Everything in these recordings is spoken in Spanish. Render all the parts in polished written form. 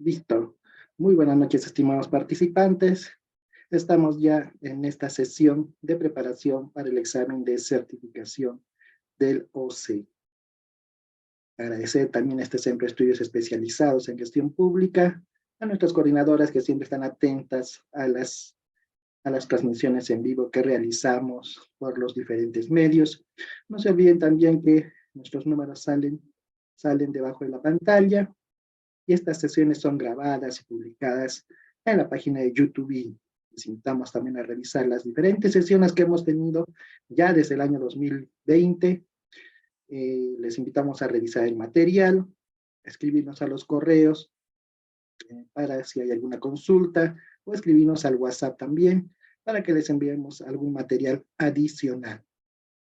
Listo. Muy buenas noches, estimados participantes. Estamos ya en esta sesión de preparación para el examen de certificación del OC. Agradecer también a este Centro de Estudios Especializados en Gestión Pública, a nuestras coordinadoras que siempre están atentas a las transmisiones en vivo que realizamos por los diferentes medios. No se olviden también que nuestros números salen debajo de la pantalla. Y estas sesiones son grabadas y publicadas en la página de YouTube. Les invitamos también a revisar las diferentes sesiones que hemos tenido ya desde el año 2020. Les invitamos a revisar el material, escribirnos a los correos para si hay alguna consulta, o escribirnos al WhatsApp también para que les enviemos algún material adicional.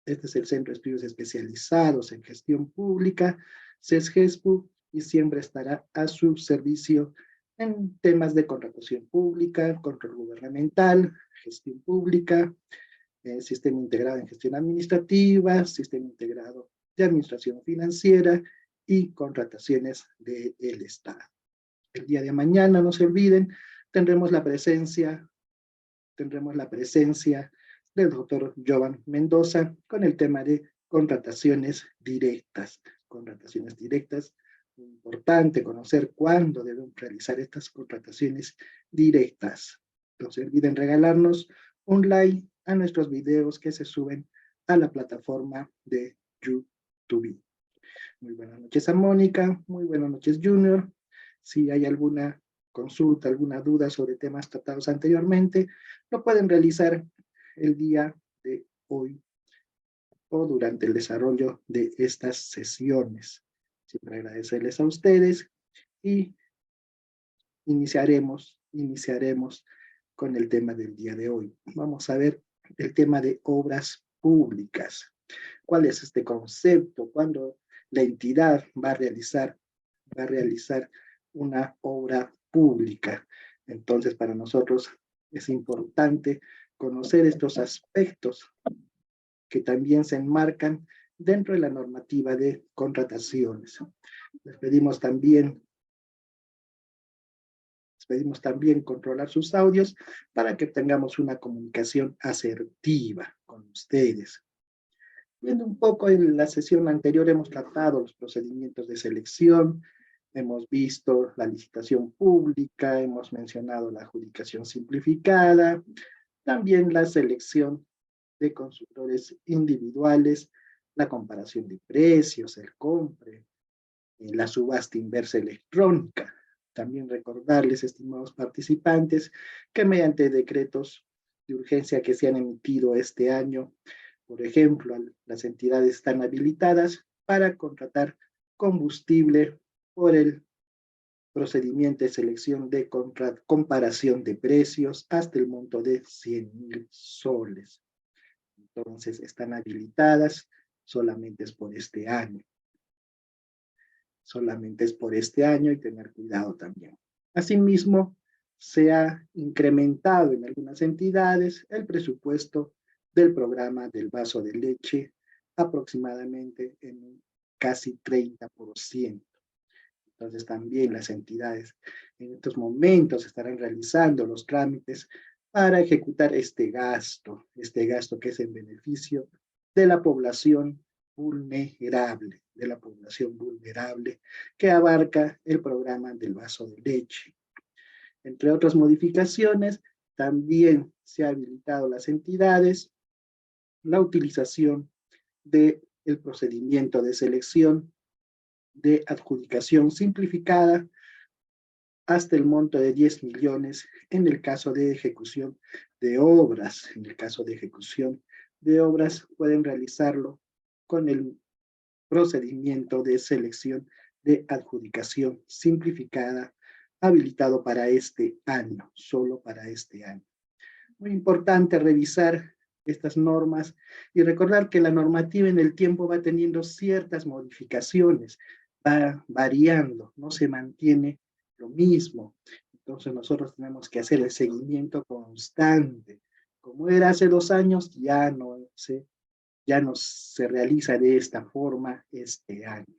Este es el Centro de Estudios Especializados en Gestión Pública, CESGESPU, y siempre estará a su servicio en temas de contratación pública, control gubernamental, gestión pública, sistema integrado en gestión administrativa, sistema integrado de administración financiera y contrataciones del Estado. El día de mañana, no se olviden, tendremos la presencia del doctor Jovan Mendoza con el tema de contrataciones directas. Contrataciones directas, importante conocer cuándo deben realizar estas contrataciones directas. No se olviden regalarnos un like a nuestros videos que se suben a la plataforma de YouTube. Muy buenas noches a Mónica, muy buenas noches Junior. Si hay alguna consulta, alguna duda sobre temas tratados anteriormente, lo pueden realizar el día de hoy o durante el desarrollo de estas sesiones. Siempre agradecerles a ustedes y iniciaremos con el tema del día de hoy. Vamos a ver el tema de obras públicas. ¿Cuál es este concepto? ¿Cuándo la entidad va a realizar una obra pública? Entonces, para nosotros es importante conocer estos aspectos que también se enmarcan dentro de la normativa de contrataciones. Les pedimos también controlar sus audios para que tengamos una comunicación asertiva con ustedes. Viendo un poco en la sesión anterior hemos tratado los procedimientos de selección, hemos visto la licitación pública, hemos mencionado la adjudicación simplificada, también la selección de consultores individuales, la comparación de precios, el compre, la subasta inversa electrónica. También recordarles, estimados participantes, que mediante decretos de urgencia que se han emitido este año, por ejemplo, las entidades están habilitadas para contratar combustible por el procedimiento de selección de comparación de precios hasta el monto de 100,000 soles. Entonces, están habilitadas, solamente es por este año. Solamente es por este año y tener cuidado también. Asimismo, se ha incrementado en algunas entidades el presupuesto del programa del vaso de leche aproximadamente en casi 30%. Entonces también las entidades en estos momentos estarán realizando los trámites para ejecutar este gasto que es en beneficio de la población vulnerable, que abarca el programa del vaso de leche. Entre otras modificaciones, también se ha habilitado a las entidades la utilización del procedimiento de selección de adjudicación simplificada hasta el monto de 10 millones en el caso de ejecución de obras. En el caso de ejecución de obras pueden realizarlo con el procedimiento de selección de adjudicación simplificada habilitado para este año, solo para este año. Muy importante revisar estas normas y recordar que la normativa en el tiempo va teniendo ciertas modificaciones, va variando, no se mantiene lo mismo. Entonces nosotros tenemos que hacer el seguimiento constante. Como era hace 2 años, ya no se realiza de esta forma este año.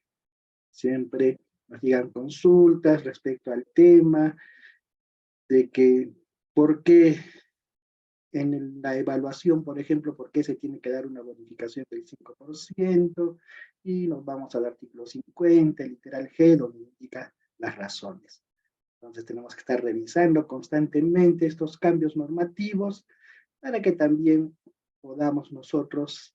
Siempre nos llegan consultas respecto al tema, de que por qué en la evaluación, por ejemplo, por qué se tiene que dar una bonificación del 5%, y nos vamos al artículo 50, literal G, donde indica las razones. Entonces tenemos que estar revisando constantemente estos cambios normativos para que también podamos nosotros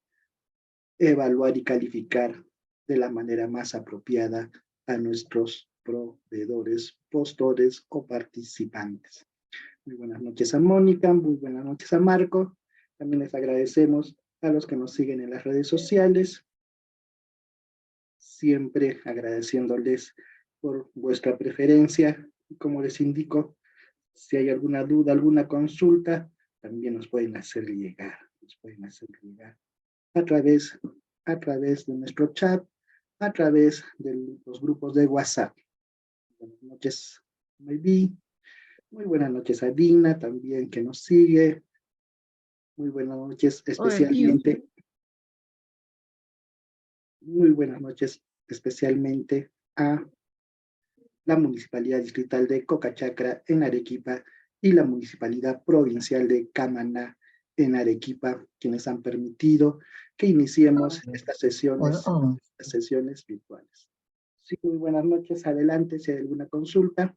evaluar y calificar de la manera más apropiada a nuestros proveedores, postores o participantes. Muy buenas noches a Mónica, muy buenas noches a Marco. También les agradecemos a los que nos siguen en las redes sociales, siempre agradeciéndoles por vuestra preferencia. Y como les indico, si hay alguna duda, alguna consulta, también nos pueden hacer llegar. A través de nuestro chat, a través de los grupos de WhatsApp. Buenas noches, Maybe. Muy buenas noches a Dina, también que nos sigue. Muy buenas noches especialmente. Muy buenas noches especialmente a la Municipalidad Distrital de Cocachacra en Arequipa y la Municipalidad Provincial de Camaná en Arequipa, quienes han permitido que iniciemos estas sesiones virtuales. Sí, muy buenas noches. Adelante, si hay alguna consulta.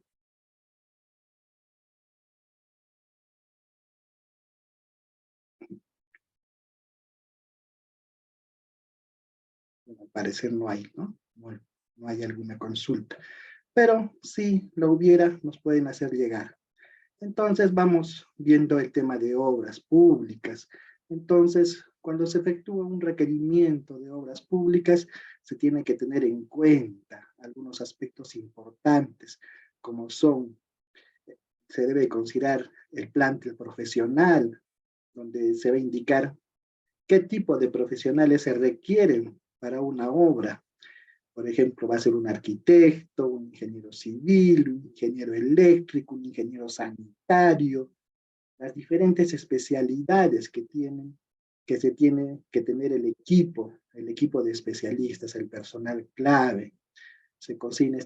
Bueno, al parecer no hay, ¿no? Bueno, no hay alguna consulta. Pero si lo hubiera, nos pueden hacer llegar. Entonces vamos viendo el tema de obras públicas. Entonces, cuando se efectúa un requerimiento de obras públicas, se tiene que tener en cuenta algunos aspectos importantes, como son, se debe considerar el plantel profesional, donde se va a indicar qué tipo de profesionales se requieren para una obra. Por ejemplo, va a ser un arquitecto, un ingeniero civil, un ingeniero eléctrico, un ingeniero sanitario, las diferentes especialidades que se tiene que tener el equipo de especialistas, el personal clave. Se cocina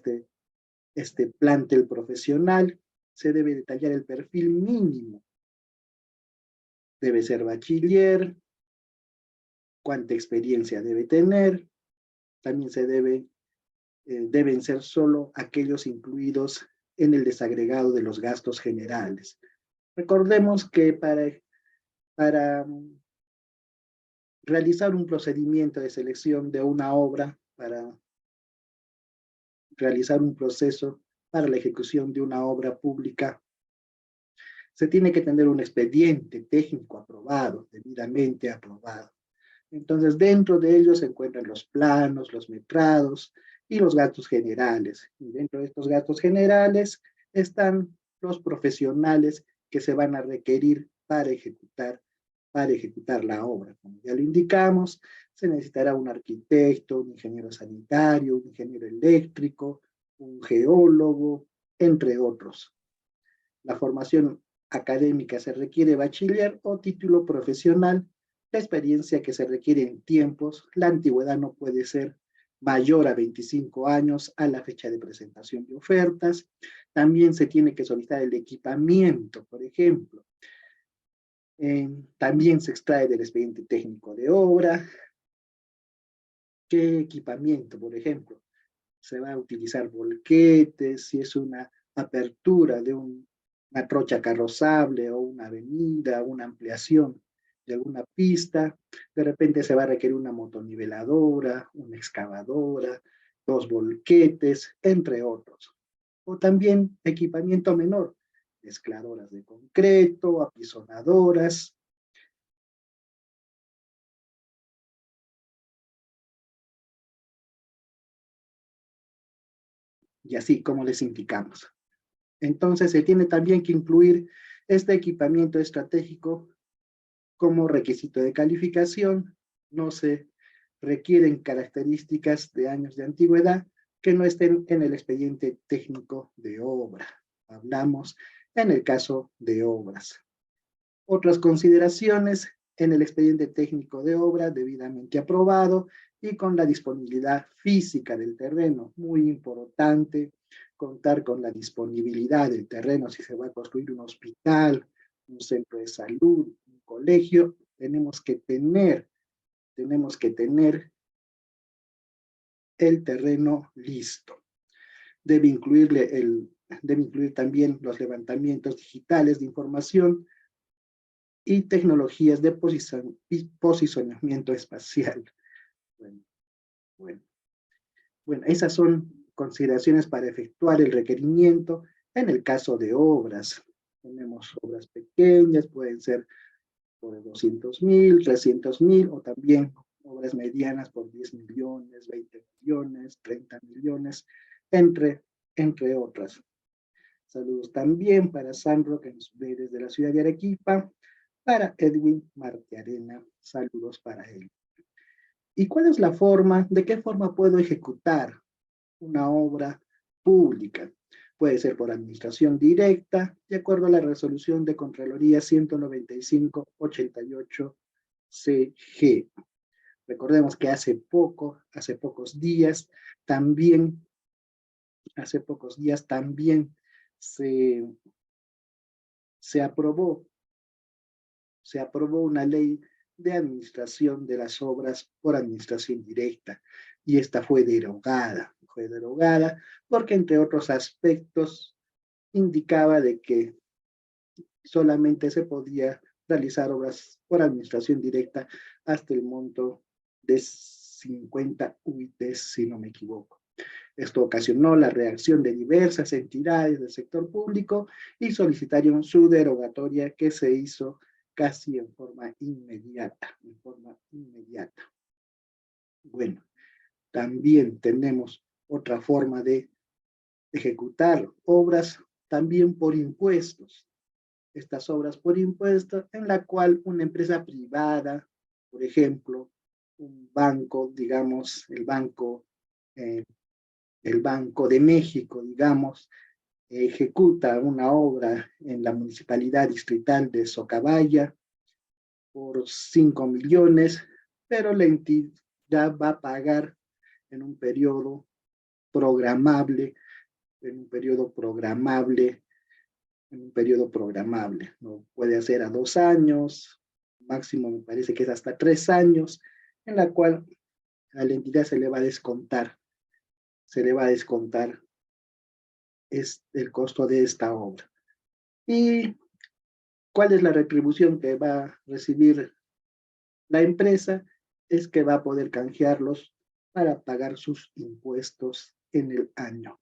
este plantel profesional, se debe detallar el perfil mínimo. Debe ser bachiller, cuánta experiencia debe tener, también deben ser solo aquellos incluidos en el desagregado de los gastos generales. Recordemos que para realizar un procedimiento de selección de una obra, para realizar un proceso para la ejecución de una obra pública, se tiene que tener un expediente técnico aprobado, debidamente aprobado. Entonces, dentro de ellos se encuentran los planos, los metrados y los gastos generales. Y dentro de estos gastos generales están los profesionales que se van a requerir para ejecutar la obra. Como ya lo indicamos, se necesitará un arquitecto, un ingeniero sanitario, un ingeniero eléctrico, un geólogo, entre otros. La formación académica se requiere bachiller o título profesional. La experiencia que se requiere en tiempos, la antigüedad no puede ser mayor a 25 años a la fecha de presentación de ofertas. También se tiene que solicitar el equipamiento, por ejemplo. También se extrae del expediente técnico de obra. ¿Qué equipamiento, por ejemplo? Se va a utilizar volquetes, si es una apertura de una trocha carrozable o una avenida, una ampliación de alguna pista, de repente se va a requerir una motoniveladora, una excavadora, 2 volquetes, entre otros. O también equipamiento menor, mezcladoras de concreto, apisonadoras. Y así como les indicamos. Entonces se tiene también que incluir este equipamiento estratégico como requisito de calificación. No se requieren características de años de antigüedad que no estén en el expediente técnico de obra. Hablamos en el caso de obras. Otras consideraciones: en el expediente técnico de obra debidamente aprobado y con la disponibilidad física del terreno. Muy importante contar con la disponibilidad del terreno. Si se va a construir un hospital, un centro de salud, un colegio, tenemos que tener el terreno listo. Debe incluir también los levantamientos digitales de información y tecnologías de posicionamiento espacial. Bueno, bueno. Bueno, esas son consideraciones para efectuar el requerimiento en el caso de obras. Tenemos obras pequeñas, pueden ser por 200.000, 300.000, o también obras medianas por 10 millones, 20 millones, 30 millones, entre otras. Saludos también para Sandro, que nos ve desde la ciudad de Arequipa, para Edwin Martiarena, saludos para él. ¿Y cuál es la forma, de qué forma puedo ejecutar una obra pública? Puede ser por administración directa, de acuerdo a la resolución de Contraloría 195/88 CG. Recordemos que hace pocos días, también se aprobó una ley de administración de las obras por administración directa, y esta fue derogada porque, entre otros aspectos, indicaba de que solamente se podía realizar obras por administración directa hasta el monto de 50 UITs, si no me equivoco. Esto ocasionó la reacción de diversas entidades del sector público y solicitaron su derogatoria, que se hizo casi en forma inmediata. Bueno, también tenemos otra forma de ejecutar obras también por impuestos. Estas obras por impuestos, en la cual una empresa privada, por ejemplo, un banco, digamos, el Banco de México, digamos, ejecuta una obra en la municipalidad distrital de Socabaya por 5 millones, pero la entidad va a pagar en un periodo programable, ¿no? Puede hacer a 2 años, máximo me parece que es hasta 3 años, en la cual a la entidad se le va a descontar el costo de esta obra. ¿Y cuál es la retribución que va a recibir la empresa? Es que va a poder canjearlos para pagar sus impuestos en el año.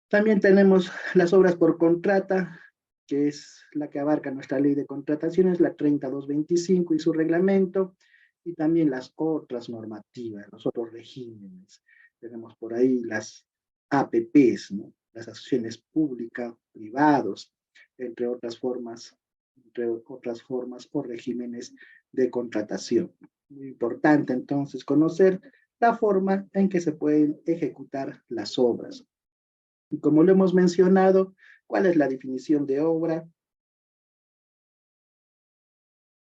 También tenemos las obras por contrata, que es la que abarca nuestra ley de contrataciones, la 3225 y su reglamento, y también las otras normativas, los otros regímenes. Tenemos por ahí las APPs, ¿no? Las asociaciones públicas, privados, entre otras formas o regímenes de contratación. Muy importante entonces conocer la forma en que se pueden ejecutar las obras. Y como lo hemos mencionado, ¿cuál es la definición de obra?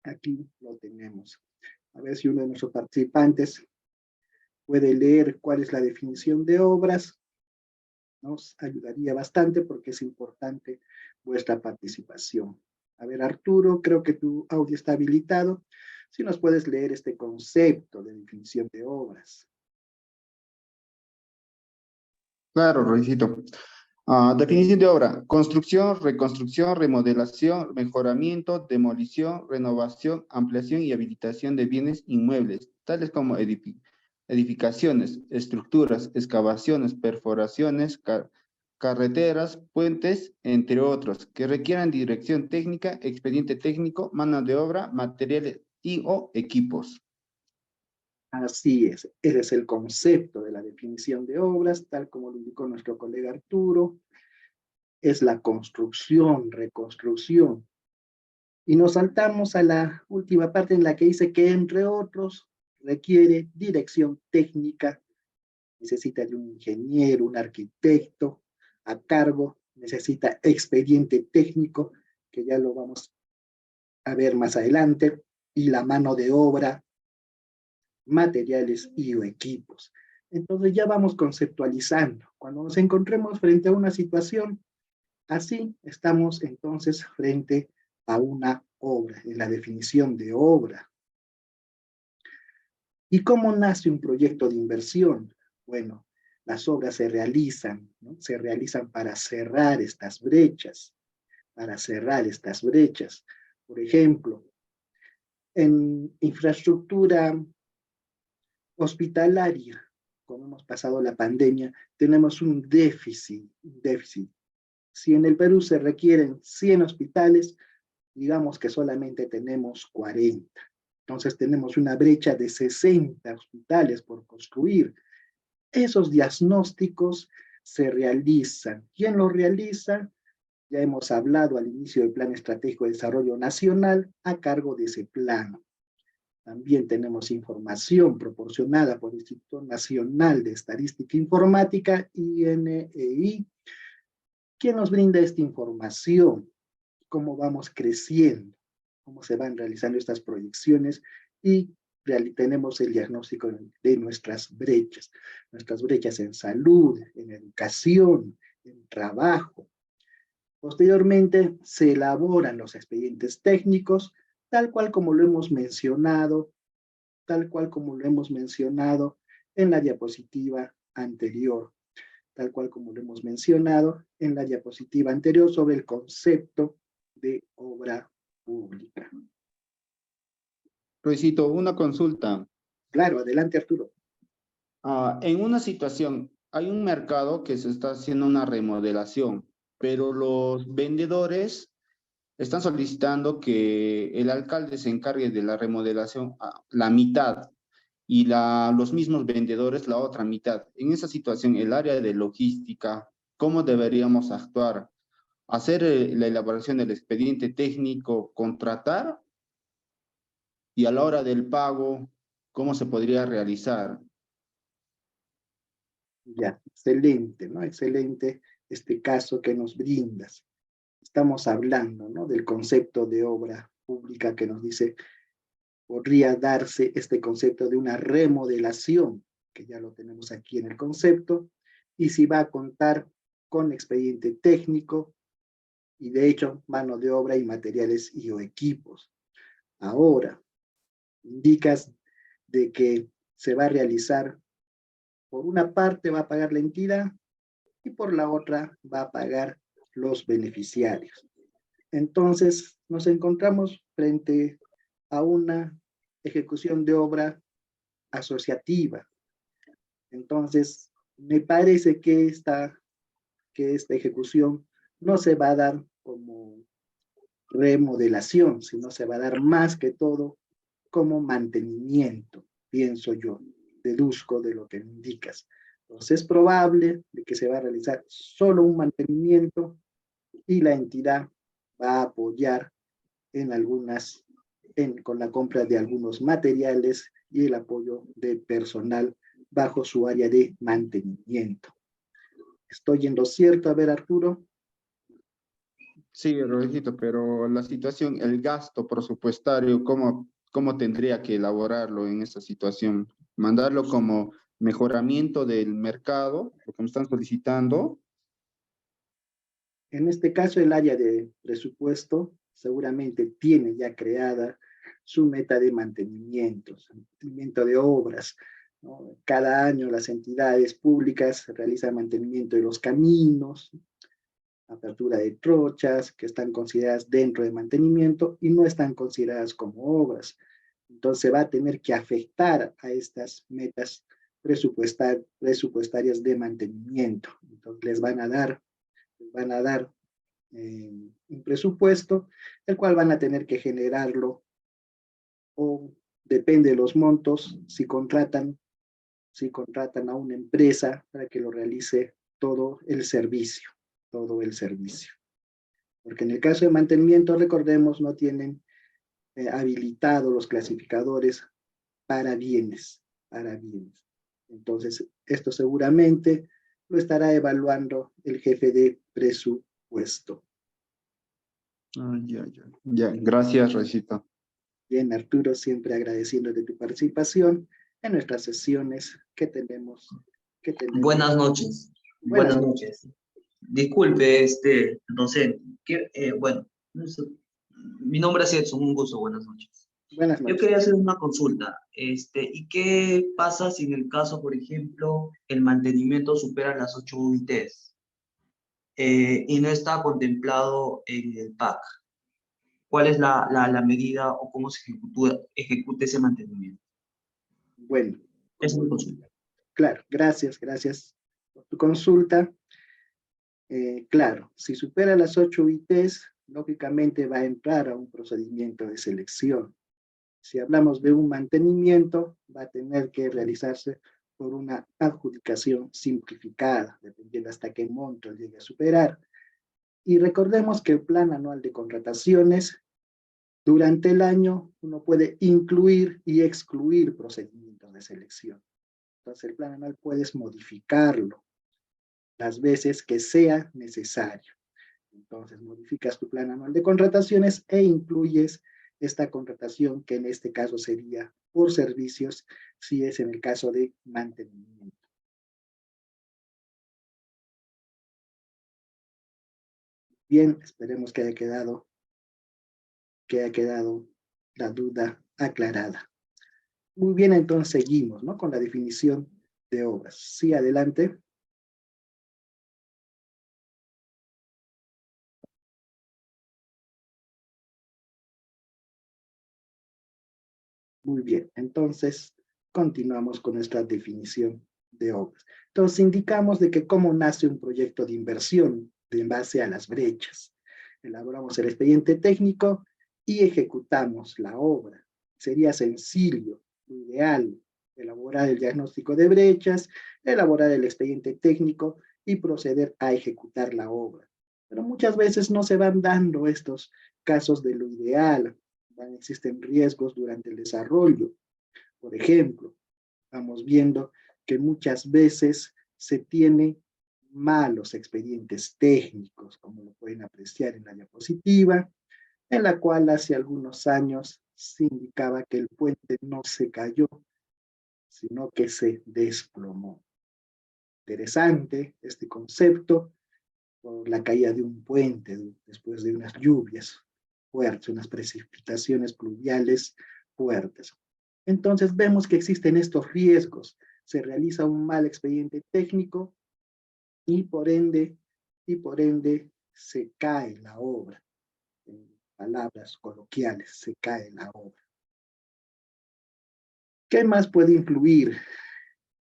Aquí lo tenemos. A ver si uno de nuestros participantes puede leer cuál es la definición de obras. Nos ayudaría bastante porque es importante vuestra participación. A ver, Arturo, creo que tu audio está habilitado. Si nos puedes leer este concepto de definición de obras. Claro, Roycito. Definición de obra: construcción, reconstrucción, remodelación, mejoramiento, demolición, renovación, ampliación y habilitación de bienes inmuebles, tales como edificaciones, estructuras, excavaciones, perforaciones, carreteras, puentes, entre otros, que requieran dirección técnica, expediente técnico, mano de obra, materiales o equipos. Así es, ese es el concepto de la definición de obras, tal como lo indicó nuestro colega Arturo. Es la construcción, reconstrucción. Y nos saltamos a la última parte en la que dice que, entre otros, requiere dirección técnica, necesita de un ingeniero, un arquitecto a cargo, necesita expediente técnico, que ya lo vamos a ver más adelante, y la mano de obra materiales y o equipos. Entonces ya vamos conceptualizando. Cuando nos encontremos frente a una situación así, estamos entonces frente a una obra, en la definición de obra. ¿Y cómo nace un proyecto de inversión? Bueno, las obras se realizan, ¿no? Se realizan para cerrar estas brechas, para cerrar estas brechas. Por ejemplo, en infraestructura hospitalaria, como hemos pasado la pandemia, tenemos un déficit. Si en el Perú se requieren 100 hospitales, digamos que solamente tenemos 40. Entonces tenemos una brecha de 60 hospitales por construir. Esos diagnósticos se realizan. ¿Quién los realiza? Ya hemos hablado al inicio del Plan Estratégico de Desarrollo Nacional a cargo de ese plan. También tenemos información proporcionada por el Instituto Nacional de Estadística e Informática, INEI. ¿Quién nos brinda esta información? ¿Cómo vamos creciendo? ¿Cómo se van realizando estas proyecciones? Y tenemos el diagnóstico de nuestras brechas en salud, en educación, en trabajo. Posteriormente se elaboran los expedientes técnicos, tal cual como lo hemos mencionado, en la diapositiva anterior, tal cual como lo hemos mencionado en la diapositiva anterior sobre el concepto de obra pública. Luisito, una consulta. Claro, adelante Arturo. En una situación, hay un mercado que se está haciendo una remodelación, pero los vendedores están solicitando que el alcalde se encargue de la remodelación a la mitad y los mismos vendedores la otra mitad. En esa situación, el área de logística, ¿cómo deberíamos actuar? ¿Hacer la elaboración del expediente técnico, contratar? Y a la hora del pago, ¿cómo se podría realizar? Ya, excelente, ¿no? Excelente este caso que nos brindas. Estamos hablando, ¿no? Del concepto de obra pública que nos dice, podría darse este concepto de una remodelación, que ya lo tenemos aquí en el concepto, y si va a contar con expediente técnico, y de hecho mano de obra y materiales y o equipos. Ahora, indicas de que se va a realizar, por una parte va a pagar la entidad y por la otra va a pagar los beneficiarios. Entonces nos encontramos frente a una ejecución de obra asociativa. Entonces me parece que esta ejecución no se va a dar como remodelación, sino se va a dar más que todo como mantenimiento, pienso yo, deduzco de lo que me indicas. Entonces es probable de que se va a realizar solo un mantenimiento y la entidad va a apoyar con la compra de algunos materiales y el apoyo de personal bajo su área de mantenimiento. ¿Estoy yendo cierto? A ver, Arturo. Sí, Rodriguito, pero la situación, el gasto presupuestario, ¿cómo tendría que elaborarlo en esa situación? ¿Mandarlo como mejoramiento del mercado, lo que me están solicitando? En este caso, el área de presupuesto seguramente tiene ya creada su meta de mantenimiento de obras, ¿no? Cada año las entidades públicas realizan mantenimiento de los caminos, apertura de trochas, que están consideradas dentro de mantenimiento y no están consideradas como obras. Entonces va a tener que afectar a estas metas presupuestarias de mantenimiento. Entonces les van a dar un presupuesto, el cual van a tener que generarlo, o depende de los montos, si contratan a una empresa para que lo realice todo el servicio. Porque en el caso de mantenimiento, recordemos, no tienen habilitados los clasificadores para bienes. Entonces, esto seguramente lo estará evaluando el jefe de presupuesto. Ya, gracias, Rodriguito. Bien, Arturo, siempre agradeciendo de tu participación. en nuestras sesiones que tenemos. Buenas noches. Buenas Buenas noches. Disculpe, docente. Bueno, no sé, mi nombre es Edson, un gusto, buenas noches. Buenas Yo noches. quería hacer una consulta. ¿Y qué pasa si en el caso, por ejemplo, el mantenimiento supera las 8 UITs y no está contemplado en el PAC? ¿Cuál es la medida o cómo se ejecuta ese mantenimiento? Bueno, Esa es mi consulta. claro, gracias por tu consulta. Claro, si supera las 8 UITs, lógicamente va a entrar a un procedimiento de selección. Si hablamos de un mantenimiento, va a tener que realizarse por una adjudicación simplificada, dependiendo hasta qué monto llegue a superar. Y recordemos que el plan anual de contrataciones, durante el año, uno puede incluir y excluir procedimientos de selección. Entonces, el plan anual puedes modificarlo las veces que sea necesario. Entonces, modificas tu plan anual de contrataciones e incluyes esta contratación, que en este caso sería por servicios, si es en el caso de mantenimiento. Bien, esperemos que haya quedado la duda aclarada. Muy bien, entonces seguimos, ¿no?, con la definición de obras. Sí, adelante. Muy bien, entonces continuamos con nuestra definición de obras. Entonces indicamos de que cómo nace un proyecto de inversión en base a las brechas. Elaboramos el expediente técnico y ejecutamos la obra. Sería sencillo, lo ideal, elaborar el diagnóstico de brechas, elaborar el expediente técnico y proceder a ejecutar la obra. Pero muchas veces no se van dando estos casos de lo ideal. Existen riesgos durante el desarrollo. Por ejemplo, vamos viendo que muchas veces se tiene malos expedientes técnicos, como lo pueden apreciar en la diapositiva, en la cual hace algunos años se indicaba que el puente no se cayó, sino que se desplomó. Interesante este concepto por la caída de un puente después de unas lluvias fuertes, unas precipitaciones pluviales fuertes. Entonces vemos que existen estos riesgos. Se realiza un mal expediente técnico y por ende se cae la obra. En palabras coloquiales, se cae la obra. ¿Qué más puede influir?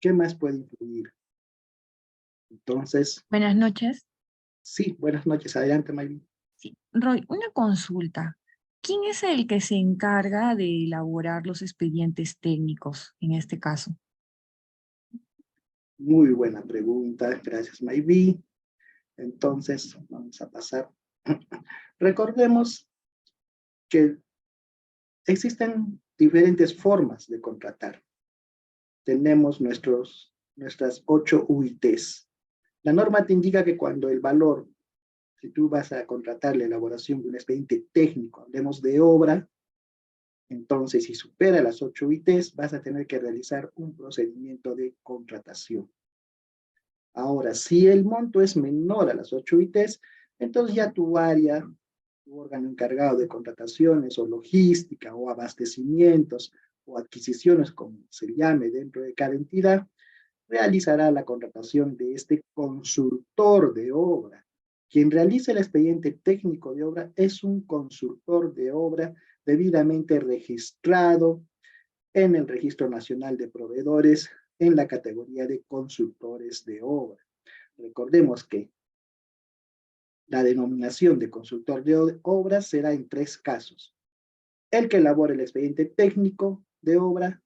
¿Qué más puede influir? Entonces, Buenas noches. sí, buenas noches. Adelante, Mayrin. Sí. Roy, una consulta. ¿Quién es el que se encarga de elaborar los expedientes técnicos en este caso? Muy buena pregunta. Gracias, Mayrin. Entonces, vamos a pasar. Recordemos que existen diferentes formas de contratar. Tenemos nuestras 8 UITs. La norma te indica que cuando el valor, si tú vas a contratar la elaboración de un expediente técnico, hablemos de obra, entonces si supera las 8 UITs, vas a tener que realizar un procedimiento de contratación. Ahora, si el monto es menor a las 8 UITs, entonces ya tu área, tu órgano encargado de contrataciones o logística o abastecimientos o adquisiciones, como se llame dentro de cada entidad, realizará la contratación de este consultor de obra. Quien realiza el expediente técnico de obra es un consultor de obra debidamente registrado en el Registro Nacional de Proveedores en la categoría de consultores de obra. Recordemos que la denominación de consultor de obra será en 3 casos. El que elabora el expediente técnico de obra,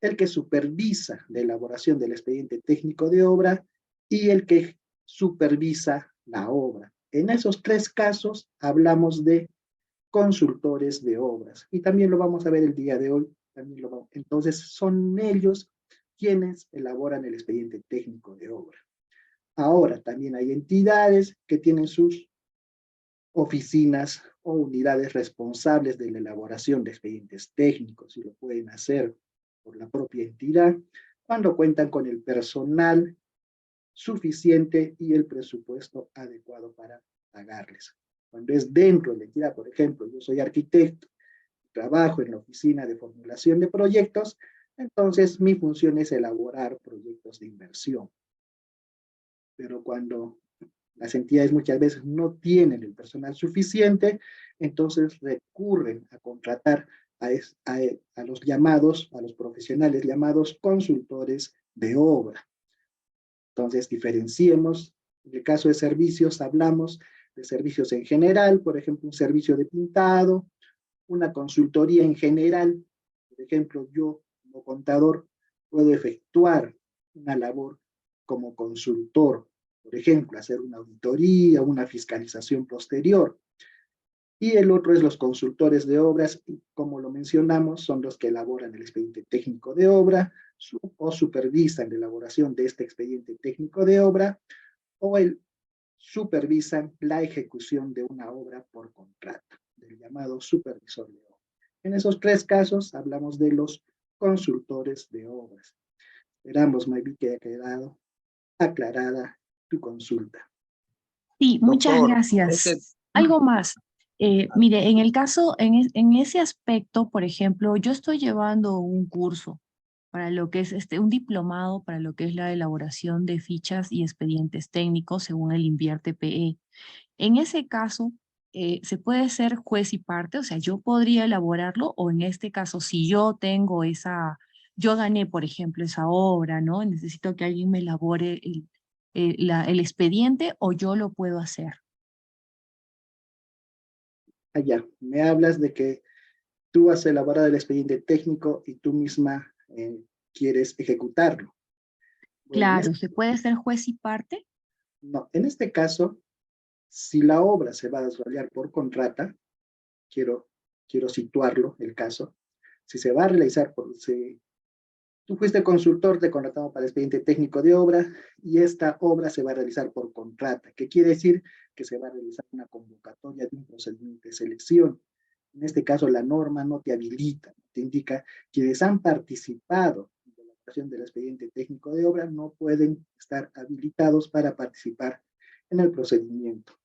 el que supervisa la elaboración del expediente técnico de obra y el que supervisa la obra. En esos 3 casos hablamos de consultores de obras y también lo vamos a ver el día de hoy. Entonces son ellos quienes elaboran el expediente técnico de obra. Ahora también hay entidades que tienen sus oficinas o unidades responsables de la elaboración de expedientes técnicos y lo pueden hacer. por la propia entidad, cuando cuentan con el personal suficiente y el presupuesto adecuado para pagarles. Cuando es dentro de la entidad, por ejemplo, yo soy arquitecto, trabajo en la oficina de formulación de proyectos, entonces mi función es elaborar proyectos de inversión. Pero cuando las entidades muchas veces no tienen el personal suficiente, entonces recurren a contratar a los llamados, a los profesionales llamados consultores de obra. Entonces diferenciemos, en el caso de servicios hablamos de servicios en general, por ejemplo un servicio de pintado, una consultoría en general, por ejemplo yo como contador puedo efectuar una labor como consultor, por ejemplo, hacer una auditoría, una fiscalización posterior. Y el otro es los consultores de obras, y como lo mencionamos, son los que elaboran el expediente técnico de obra o supervisan la elaboración de este expediente técnico de obra o supervisan la ejecución de una obra por contrato, del llamado supervisor de obra. En esos tres casos hablamos de los consultores de obras. Esperamos, Maybi, que haya quedado aclarada tu consulta. Sí, muchas Doctor, gracias. Algo más. Mire, en el caso, en ese aspecto, por ejemplo, yo estoy llevando un curso para lo que es un diplomado para lo que es la elaboración de fichas y expedientes técnicos según el Invierte PE. En ese caso, ¿se puede ser juez y parte? O sea, yo podría elaborarlo, o en este caso, si yo tengo yo gané, por ejemplo, esa obra, ¿no? Necesito que alguien me elabore el expediente, o yo lo puedo hacer. Allá, me hablas de que tú has elaborado el expediente técnico y tú misma quieres ejecutarlo. Bueno, Claro, ¿se puede ser juez y parte? no, en este caso, si la obra se va a desarrollar por contrata, quiero situarlo, el caso, si se va a realizar tú fuiste consultor, te contratamos para el expediente técnico de obra y esta obra se va a realizar por contrata, que quiere decir que se va a realizar una convocatoria de un procedimiento de selección. En este caso, la norma no te habilita, te indica quienes han participado en la elaboración del expediente técnico de obra no pueden estar habilitados para participar en el procedimiento.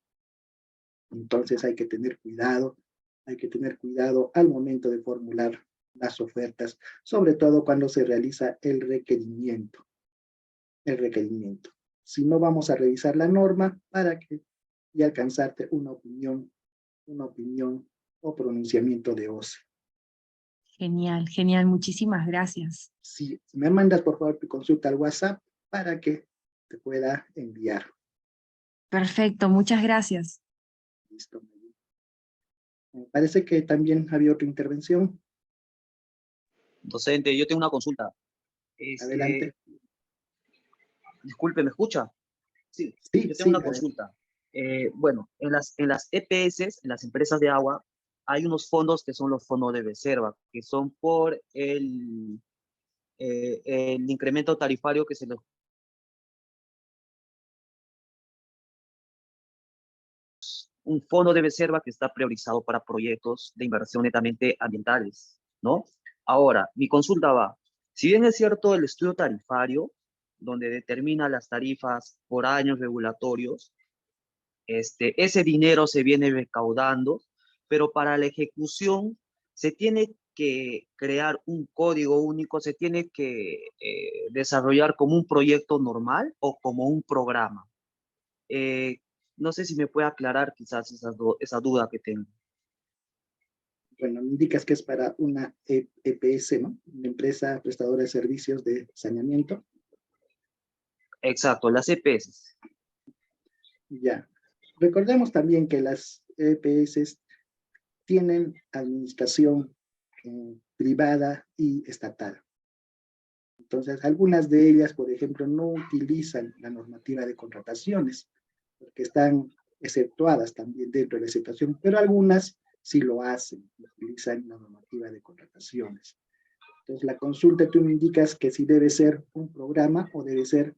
Entonces hay que tener cuidado al momento de formular las ofertas, sobre todo cuando se realiza el requerimiento. Si no, vamos a revisar la norma para que y alcanzarte una opinión o pronunciamiento de OCE. Genial, genial, muchísimas gracias. Si me mandas por favor tu consulta al WhatsApp para que te pueda enviar. Perfecto, muchas gracias. Listo. Me parece que también había otra intervención. docente, yo tengo una consulta. Adelante. Disculpe, ¿me escucha? Sí, Sí, yo tengo sí, una adelante. consulta. Bueno, en las EPS, en las empresas de agua, hay unos fondos que son los fondos de reserva, que son por el incremento tarifario que se les... Un fondo de reserva que está priorizado para proyectos de inversión netamente ambientales, ¿no? Ahora, mi consulta va, si bien es cierto el estudio tarifario, donde determina las tarifas por años regulatorios, ese dinero se viene recaudando, pero para la ejecución se tiene que crear un código único, se tiene que desarrollar como un proyecto normal o como un programa. Eh, no sé si me puede aclarar quizás esa duda que tengo. Bueno, me indicas que es para una EPS, ¿no? Una empresa prestadora de servicios de saneamiento. Exacto, las EPS. Ya. Recordemos también que las EPS tienen administración privada y estatal. Entonces, algunas de ellas, por ejemplo, no utilizan la normativa de contrataciones, porque están exceptuadas también dentro de la exceptación, pero algunas sí lo hacen, utilizan la normativa de contrataciones. Entonces, la consulta tú me indicas que si debe ser un programa o debe ser,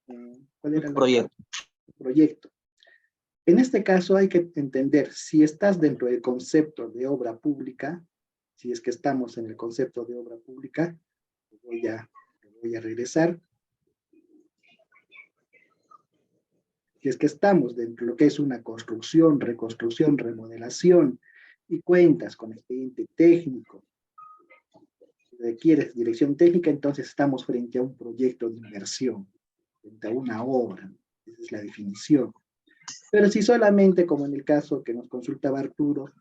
¿cuál era la otra? Proyecto. En este caso hay que entender si estás dentro del concepto de obra pública, si es que estamos en el concepto de obra pública, voy a regresar. Si es que estamos dentro de lo que es una construcción, reconstrucción, remodelación, y cuentas con expediente técnico, requieres dirección técnica, entonces estamos frente a un proyecto de inversión, frente a una obra. Esa es la definición. Pero si solamente, como en el caso que nos consultaba Arturo,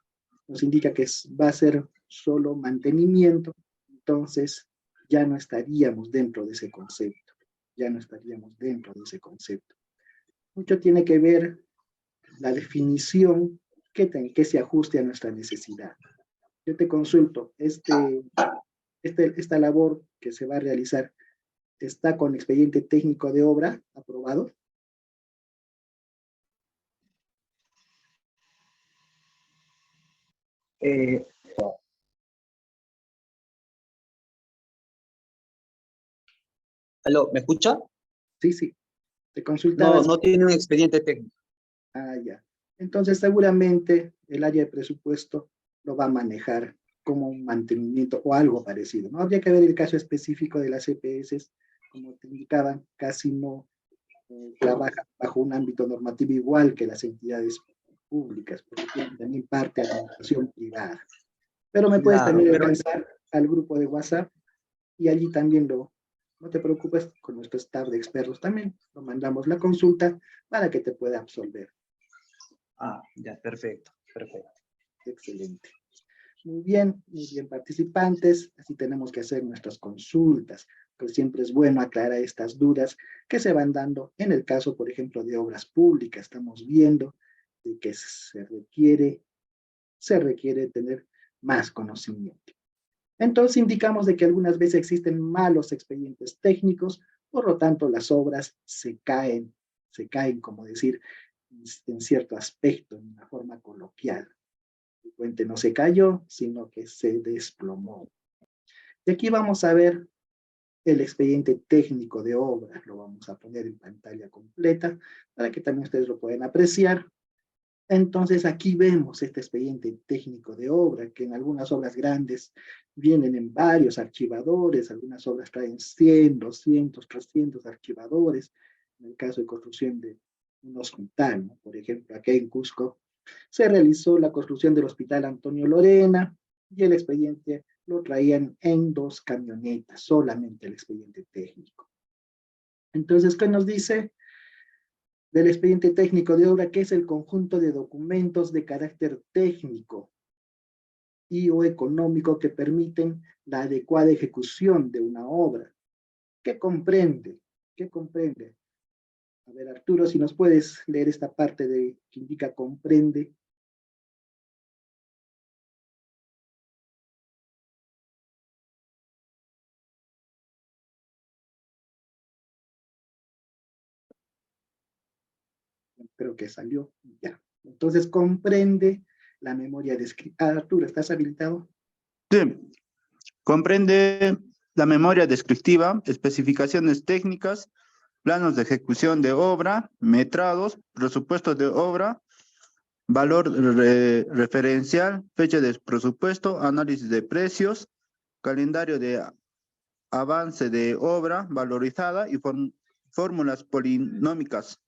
nos indica que va a ser solo mantenimiento, entonces ya no estaríamos dentro de ese concepto. Ya no estaríamos dentro de ese concepto. Mucho tiene que ver la definición que se ajuste a nuestra necesidad. Yo te consulto, esta labor que se va a realizar, ¿está con expediente técnico de obra aprobado? ¿Aló, me escucha? Sí, sí. Te consultaba. No tiene un expediente técnico. Ah, ya. Entonces, seguramente el área de presupuesto lo va a manejar como un mantenimiento o algo parecido, ¿no? Habría que ver el caso específico de las EPS, como te indicaban, casi no trabajan bajo un ámbito normativo igual que las entidades públicas, porque tienen también parte de administración privada. Pero me puedes Claro, también pero alcanzar al grupo de WhatsApp y allí también no te preocupes, con nuestro staff de expertos también lo mandamos la consulta para que te pueda absolver. ya, perfecto, perfecto. Excelente. Muy bien, participantes. Así tenemos que hacer nuestras consultas, pues siempre es bueno aclarar estas dudas que se van dando en el caso, por ejemplo, de obras públicas. Estamos viendo de que se requiere tener más conocimiento. Entonces indicamos de que algunas veces existen malos expedientes técnicos, por lo tanto las obras se caen, como decir, en cierto aspecto, en una forma coloquial. El puente no se cayó, sino que se desplomó. Y aquí vamos a ver el expediente técnico de obra, lo vamos a poner en pantalla completa para que también ustedes lo puedan apreciar. Entonces aquí vemos este expediente técnico de obra, que en algunas obras grandes vienen en varios archivadores, algunas obras traen 100, 200, 300 archivadores, en el caso de construcción de un hospital, ¿no? Por ejemplo, aquí en Cusco se realizó la construcción del Hospital Antonio Lorena y el expediente lo traían en 2 camionetas, solamente el expediente técnico. Entonces, ¿qué nos dice del expediente técnico de obra? Que es el conjunto de documentos de carácter técnico y o económico que permiten la adecuada ejecución de una obra. ¿Qué comprende? ¿Qué comprende? A ver, Arturo, si nos puedes leer esta parte que indica comprende. Creo que salió, ya. Entonces comprende la memoria descriptiva. Arturo, ¿estás habilitado? Sí, comprende la memoria descriptiva, especificaciones técnicas, planos de ejecución de obra, metrados, presupuestos de obra, valor referencial, fecha de presupuesto, análisis de precios, calendario de avance de obra valorizada y fórmulas polinómicas.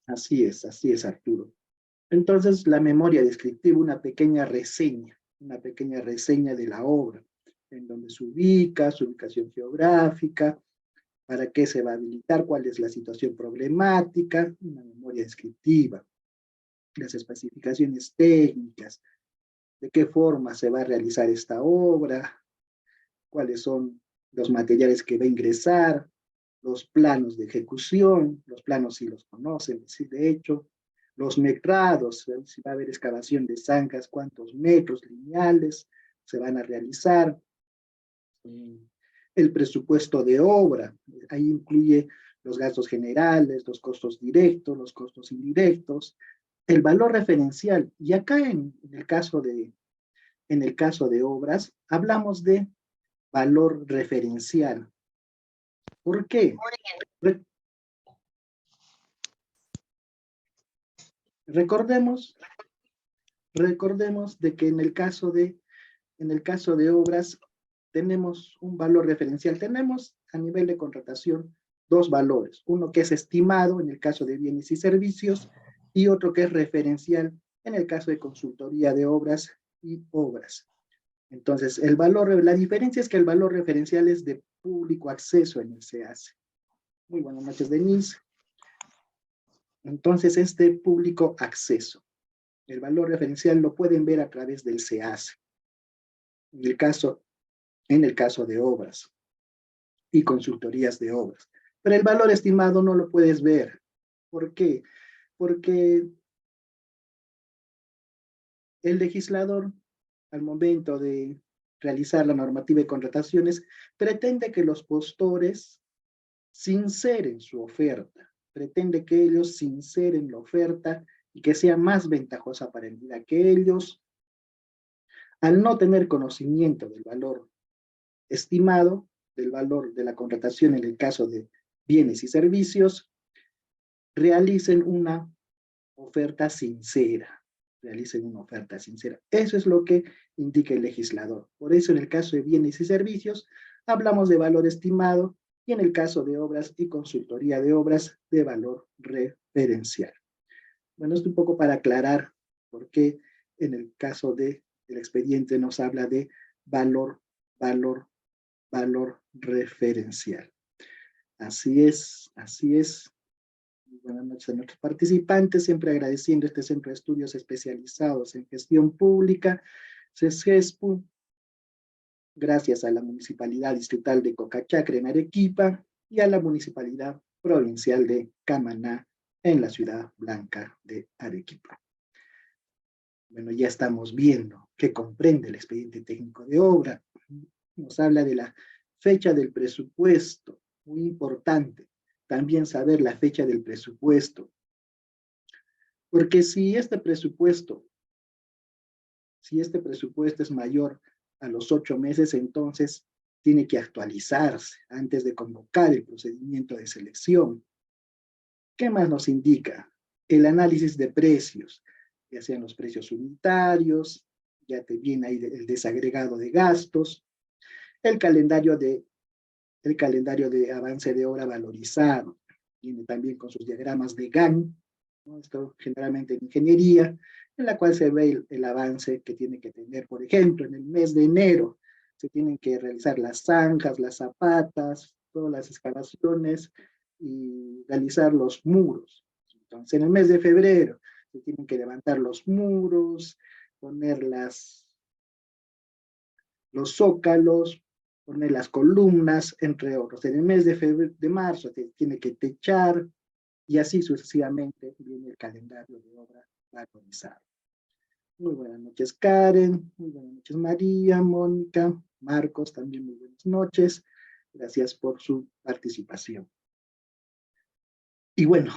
Así es, Arturo. Entonces, la memoria descriptiva, una pequeña reseña de la obra, en donde se ubica, su ubicación geográfica, para qué se va a habilitar, cuál es la situación problemática, una memoria descriptiva, las especificaciones técnicas, de qué forma se va a realizar esta obra, cuáles son los materiales que va a ingresar, los planos de ejecución, los planos si los conocen, sí, de hecho, los metrados, si va a haber excavación de zanjas, cuántos metros lineales se van a realizar, el presupuesto de obra, ahí incluye los gastos generales, los costos directos, los costos indirectos, el valor referencial, y acá en el caso de obras, hablamos de valor referencial. ¿Por qué? Recordemos de que en el caso de obras tenemos un valor referencial. Tenemos a nivel de contratación dos valores, uno que es estimado en el caso de bienes y servicios y otro que es referencial en el caso de consultoría de obras y obras. Entonces, la diferencia es que el valor referencial es de público acceso en el SEACE. Muy buenas noches, Denise. Entonces, es de público acceso. El valor referencial lo pueden ver a través del SEACE. En el caso de obras y consultorías de obras. Pero el valor estimado no lo puedes ver. ¿Por qué? Porque el legislador, al momento de realizar la normativa de contrataciones, pretende que los postores sinceren su oferta, pretende que ellos sinceren la oferta y que sea más ventajosa para el entidad, que ellos, al no tener conocimiento del valor estimado, del valor de la contratación en el caso de bienes y servicios, realicen una oferta sincera, Eso es lo que indica el legislador. Por eso en el caso de bienes y servicios hablamos de valor estimado y en el caso de obras y consultoría de obras de valor referencial. Bueno, esto un poco para aclarar por qué en el caso del expediente nos habla de valor referencial. Así es, así es. Buenas noches a nuestros participantes, siempre agradeciendo este Centro de Estudios Especializados en Gestión Pública, CESGESPU, gracias a la Municipalidad Distrital de Cocachacra en Arequipa y a la Municipalidad Provincial de Camaná en la Ciudad Blanca de Arequipa. Bueno, ya estamos viendo qué comprende el expediente técnico de obra. Nos habla de la fecha del presupuesto, muy importante. También saber la fecha del presupuesto. Porque si este presupuesto es mayor a los 8 meses, entonces tiene que actualizarse antes de convocar el procedimiento de selección. ¿Qué más nos indica? El análisis de precios, ya sean los precios unitarios, ya te viene ahí el desagregado de gastos, el calendario de avance de obra valorizado, viene también con sus diagramas de Gantt, ¿no? Esto generalmente en ingeniería, en la cual se ve el avance que tiene que tener, por ejemplo, en el mes de enero, se tienen que realizar las zanjas, las zapatas, todas las excavaciones y realizar los muros. Entonces, en el mes de febrero, se tienen que levantar los muros, poner los zócalos, poner las columnas, entre otros. En el mes de marzo se tiene que techar, y así sucesivamente viene el calendario de obra valorizado. Muy buenas noches, Karen. Muy buenas noches, María, Mónica, Marcos, también muy buenas noches. Gracias por su participación. Y bueno,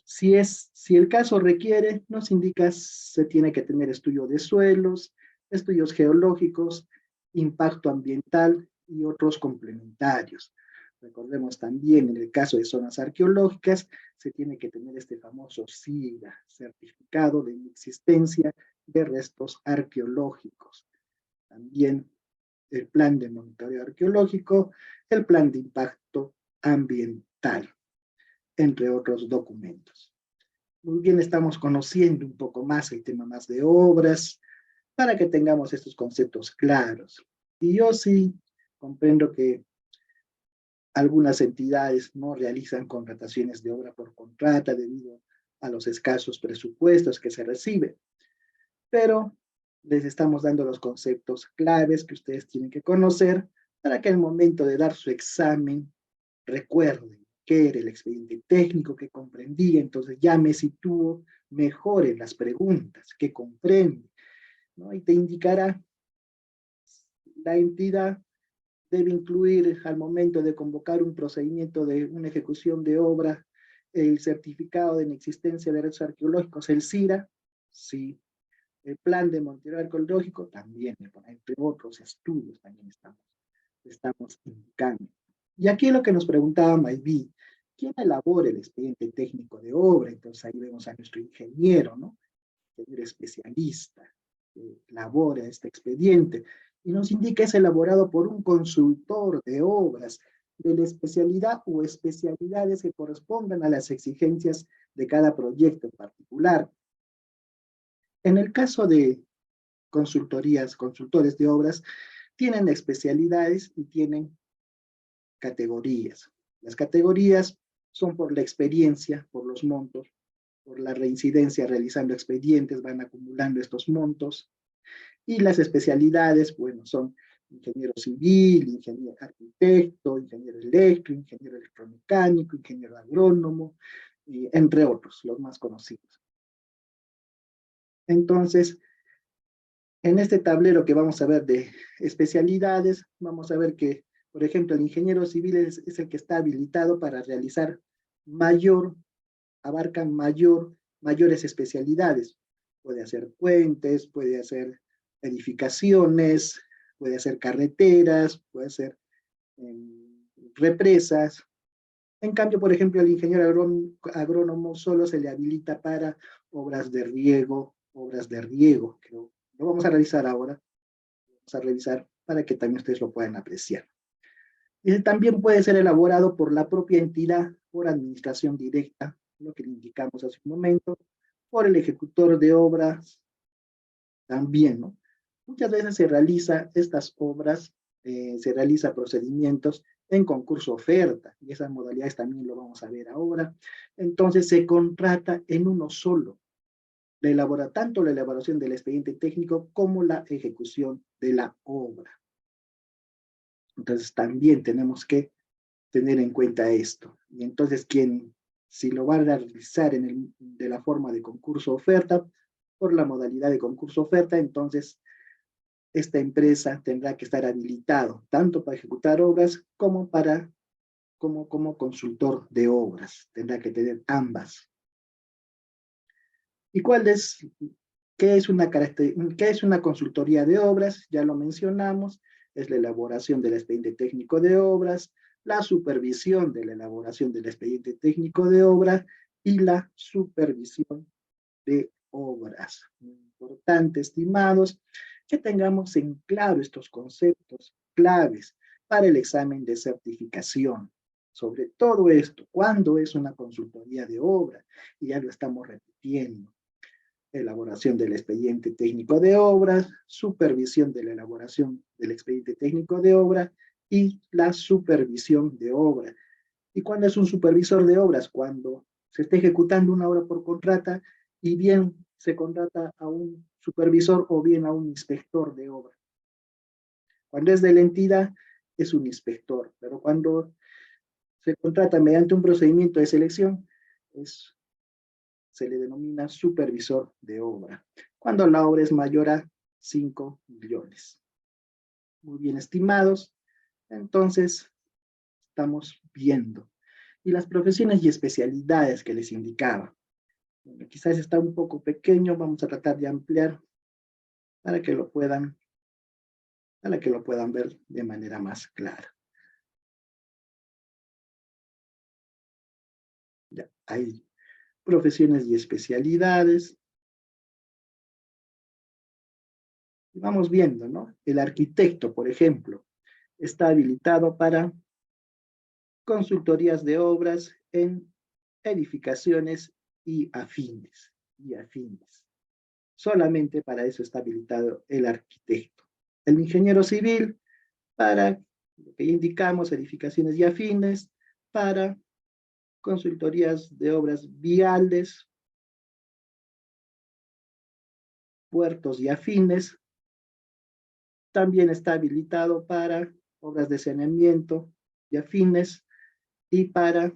si el caso requiere, nos indica se tiene que tener estudio de suelos, estudios geológicos, impacto ambiental y otros complementarios. Recordemos también, en el caso de zonas arqueológicas, se tiene que tener este famoso CIRA, Certificado de Inexistencia de Restos Arqueológicos. También el plan de monitoreo arqueológico, el plan de impacto ambiental, entre otros documentos. Muy bien, estamos conociendo un poco más el tema más de obras, para que tengamos estos conceptos claros. Y yo sí comprendo que algunas entidades no realizan contrataciones de obra por contrata debido a los escasos presupuestos que se reciben, pero les estamos dando los conceptos claves que ustedes tienen que conocer para que al momento de dar su examen recuerden qué era el expediente técnico, que comprendía, entonces ya me sitúo mejor en las preguntas, que comprende, ¿no? Y te indicará la entidad debe incluir al momento de convocar un procedimiento de una ejecución de obra el certificado de inexistencia de restos arqueológicos, el CIRA, sí. El plan de monitoreo arqueológico también, entre otros estudios también estamos indicando. Y aquí lo que nos preguntaba Maybi, ¿quién elabora el expediente técnico de obra? Entonces ahí vemos a nuestro ingeniero, ¿no? Ingeniero especialista, que elabora este expediente. y nos indica es elaborado por un consultor de obras de la especialidad o especialidades que correspondan a las exigencias de cada proyecto en particular. En el caso de consultorías, consultores de obras, tienen especialidades y tienen categorías. Las categorías son por la experiencia, por los montos, por la reincidencia realizando expedientes, van acumulando estos montos. Y las especialidades, bueno, son ingeniero civil, ingeniero arquitecto, ingeniero eléctrico, ingeniero electromecánico, ingeniero agrónomo, y entre otros, los más conocidos. Entonces, en este tablero que vamos a ver de especialidades, vamos a ver que, por ejemplo, el ingeniero civil es el que está habilitado para realizar abarca mayores especialidades. Puede hacer puentes, puede hacer edificaciones, puede hacer carreteras, puede hacer represas. En cambio, por ejemplo, el ingeniero agrónomo solo se le habilita para obras de riego, que lo vamos a revisar ahora, vamos a revisar para que también ustedes lo puedan apreciar. Y también puede ser elaborado por la propia entidad, por administración directa, lo que le indicamos hace un momento, por el ejecutor de obras también, ¿no? Muchas veces se realiza estas obras, se realiza procedimientos en concurso oferta, y esas modalidades también lo vamos a ver ahora. Entonces se contrata en uno solo, tanto la elaboración del expediente técnico como la ejecución de la obra. Entonces también tenemos que tener en cuenta esto. Y entonces si lo va a realizar de la forma de concurso oferta, por la modalidad de concurso oferta, entonces esta empresa tendrá que estar habilitado tanto para ejecutar obras como como consultor de obras. Tendrá que tener ambas. ¿Y qué es una consultoría de obras? Ya lo mencionamos, es la elaboración del expediente técnico de obras, la supervisión de la elaboración del expediente técnico de obras y la supervisión de obras. Muy importante, estimados, que tengamos en claro estos conceptos claves para el examen de certificación. Sobre todo esto, ¿cuándo es una consultoría de obra? Y ya lo estamos repitiendo. Elaboración del expediente técnico de obras, supervisión de la elaboración del expediente técnico de obra y la supervisión de obra. ¿Y cuándo es un supervisor de obras? Cuando se está ejecutando una obra por contrata y bien se contrata a un supervisor o bien a un inspector de obra. Cuando es de la entidad, es un inspector, pero cuando se contrata mediante un procedimiento de selección, se le denomina supervisor de obra, cuando la obra es mayor a 5 millones. Muy bien, estimados, entonces estamos viendo. Y las profesiones y especialidades que les indicaba. Bueno, quizás está un poco pequeño, vamos a tratar de ampliar para que lo puedan ver de manera más clara. Ya, hay profesiones y especialidades. Y vamos viendo, ¿no? El arquitecto, por ejemplo, está habilitado para consultorías de obras en edificaciones y afines. Solamente para eso está habilitado el arquitecto. El ingeniero civil para lo que ya indicamos, edificaciones y afines, para consultorías de obras viales, puertos y afines. También está habilitado para obras de saneamiento y afines y para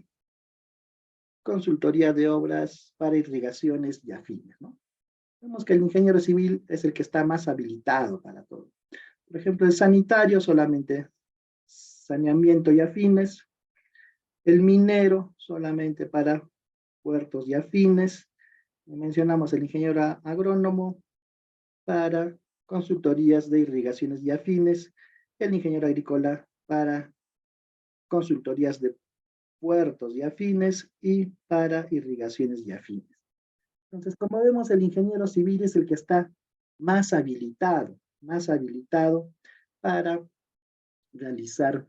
consultoría de obras para irrigaciones y afines, ¿no? Vemos que el ingeniero civil es el que está más habilitado para todo. Por ejemplo, el sanitario solamente saneamiento y afines. El minero solamente para puertos y afines. Mencionamos el ingeniero agrónomo para consultorías de irrigaciones y afines. El ingeniero agrícola para consultorías de puertos y afines y para irrigaciones y afines. Entonces, como vemos, el ingeniero civil es el que está más habilitado para realizar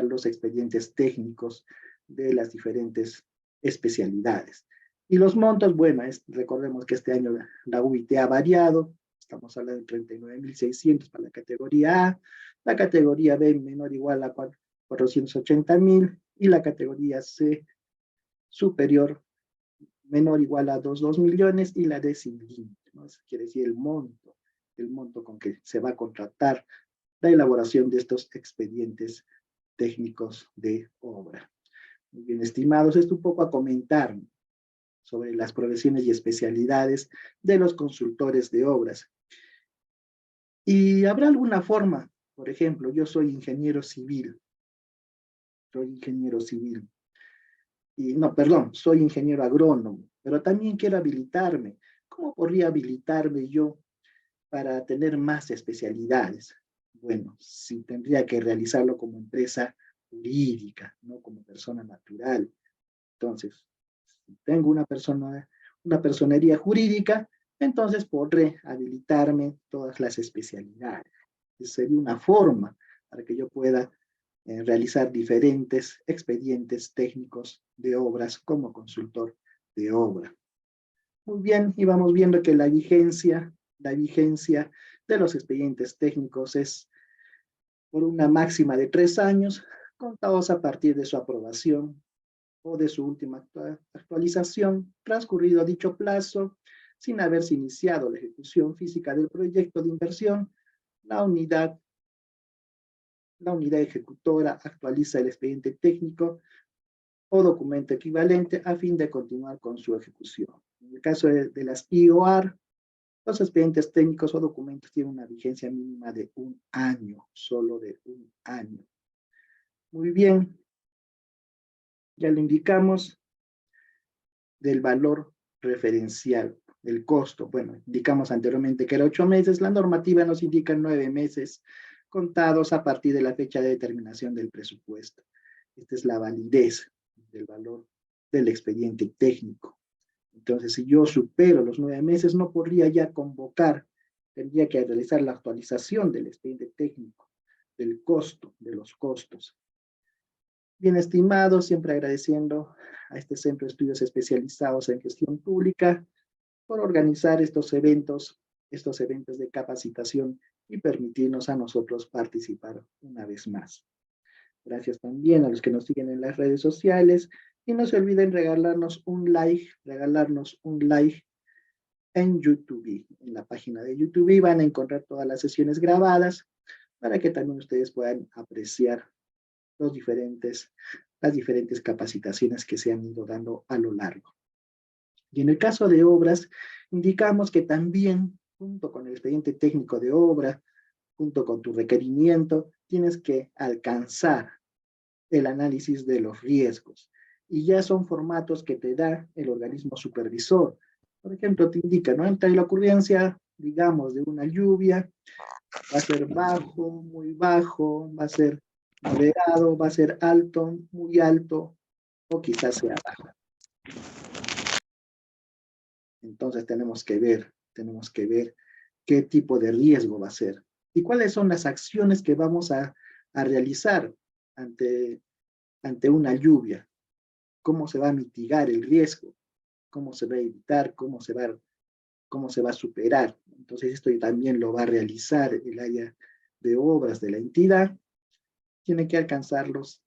los expedientes técnicos de las diferentes especialidades. Y los montos, bueno, recordemos que este año la UIT ha variado, estamos hablando de 39.600 para la categoría A, la categoría B menor o igual a 480.000 y la categoría C superior menor o igual a 2 millones y la D sin límite, ¿no? Eso quiere decir el monto con que se va a contratar la elaboración de estos expedientes técnicos de obra. Muy bien, estimados, esto un poco a comentar sobre las profesiones y especialidades de los consultores de obras. ¿Y habrá alguna forma? Por ejemplo, yo soy ingeniero civil. Y no, perdón, soy ingeniero agrónomo, pero también quiero habilitarme. ¿Cómo podría habilitarme yo para tener más especialidades? Bueno, sí tendría que realizarlo como empresa jurídica, no como persona natural. Entonces, si tengo una personería jurídica, entonces podré habilitarme todas las especialidades. Esa sería una forma para que yo pueda realizar diferentes expedientes técnicos de obras como consultor de obra. Muy bien, y vamos viendo que la vigencia de los expedientes técnicos es por una máxima de 3 años, contados a partir de su aprobación o de su última actualización, transcurrido dicho plazo, sin haberse iniciado la ejecución física del proyecto de inversión, la unidad ejecutora actualiza el expediente técnico o documento equivalente a fin de continuar con su ejecución. En el caso de las IOR, los expedientes técnicos o documentos tienen una vigencia mínima de 1 año, solo de 1 año. Muy bien, ya lo indicamos, del valor referencial, del costo. Bueno, indicamos anteriormente que era 8 meses, la normativa nos indica 9 meses contados a partir de la fecha de determinación del presupuesto. Esta es la validez del valor del expediente técnico. Entonces, si yo supero los 9 meses, no podría ya convocar, tendría que realizar la actualización del expediente técnico, del costo, de los costos. Bien, estimados, siempre agradeciendo a este Centro de Estudios Especializados en Gestión Pública por organizar estos eventos de capacitación y permitirnos a nosotros participar una vez más. Gracias también a los que nos siguen en las redes sociales y no se olviden regalarnos un like en YouTube, en la página de YouTube van a encontrar todas las sesiones grabadas para que también ustedes puedan apreciar las diferentes capacitaciones que se han ido dando a lo largo. Y en el caso de obras, indicamos que también, junto con el expediente técnico de obra, junto con tu requerimiento, tienes que alcanzar el análisis de los riesgos. Y ya son formatos que te da el organismo supervisor. Por ejemplo, te indica, ¿no? Ante la ocurrencia, digamos, de una lluvia, va a ser bajo, muy bajo, va a ser moderado, va a ser alto, muy alto, o quizás sea bajo. Entonces tenemos que ver qué tipo de riesgo va a ser y cuáles son las acciones que vamos a realizar ante una lluvia, cómo se va a mitigar el riesgo, cómo se va a evitar, cómo se va a superar. Entonces esto también lo va a realizar el área de obras de la entidad. Tiene que alcanzarnos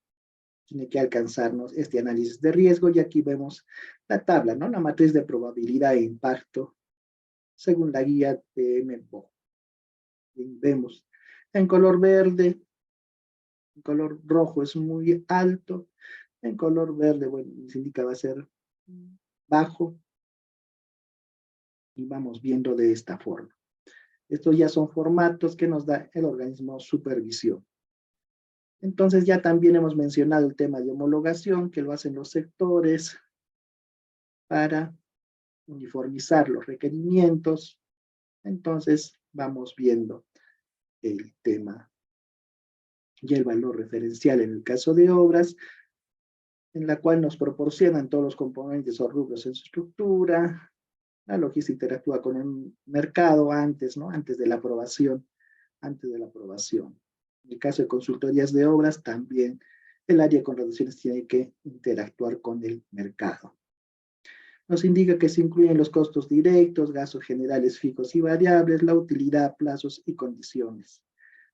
este análisis de riesgo y aquí vemos la tabla, ¿no? La matriz de probabilidad e impacto según la guía PMBOK. Vemos en color verde, en color rojo es muy alto, en color verde, bueno, nos indica va a ser bajo y vamos viendo de esta forma. Estos ya son formatos que nos da el organismo supervisión. Entonces ya también hemos mencionado el tema de homologación, que lo hacen los sectores para uniformizar los requerimientos. Entonces vamos viendo el tema y el valor referencial en el caso de obras, en la cual nos proporcionan todos los componentes o rubros en su estructura. La logística interactúa con el mercado antes, ¿no? Antes de la aprobación antes de la aprobación. En el caso de consultorías de obras, también el área de contrataciones tiene que interactuar con el mercado. Nos indica que se incluyen los costos directos, gastos generales fijos y variables, la utilidad, plazos y condiciones.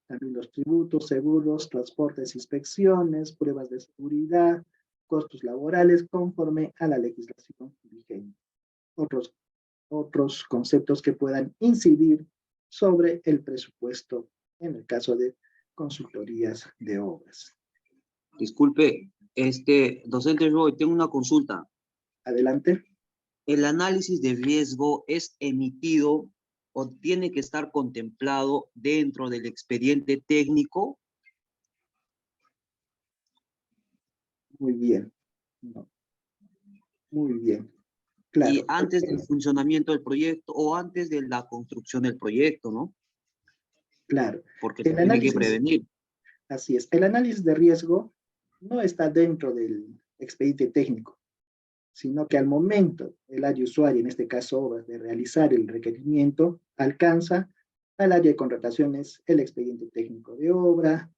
También los tributos, seguros, transportes, inspecciones, pruebas de seguridad, costos laborales conforme a la legislación vigente. Otros conceptos que puedan incidir sobre el presupuesto en el caso de consultorías de obras. Disculpe, docente Roy, tengo una consulta. Adelante. ¿El análisis de riesgo es emitido o tiene que estar contemplado dentro del expediente técnico? Muy bien. No. Muy bien. Claro. Y antes del funcionamiento del proyecto o antes de la construcción del proyecto, ¿no? Claro. Porque El se tiene que análisis, prevenir. así es. El análisis de riesgo no está dentro del expediente técnico, sino que al momento el área usuaria, en este caso obras, de realizar el requerimiento, alcanza al área de contrataciones el expediente técnico de obra,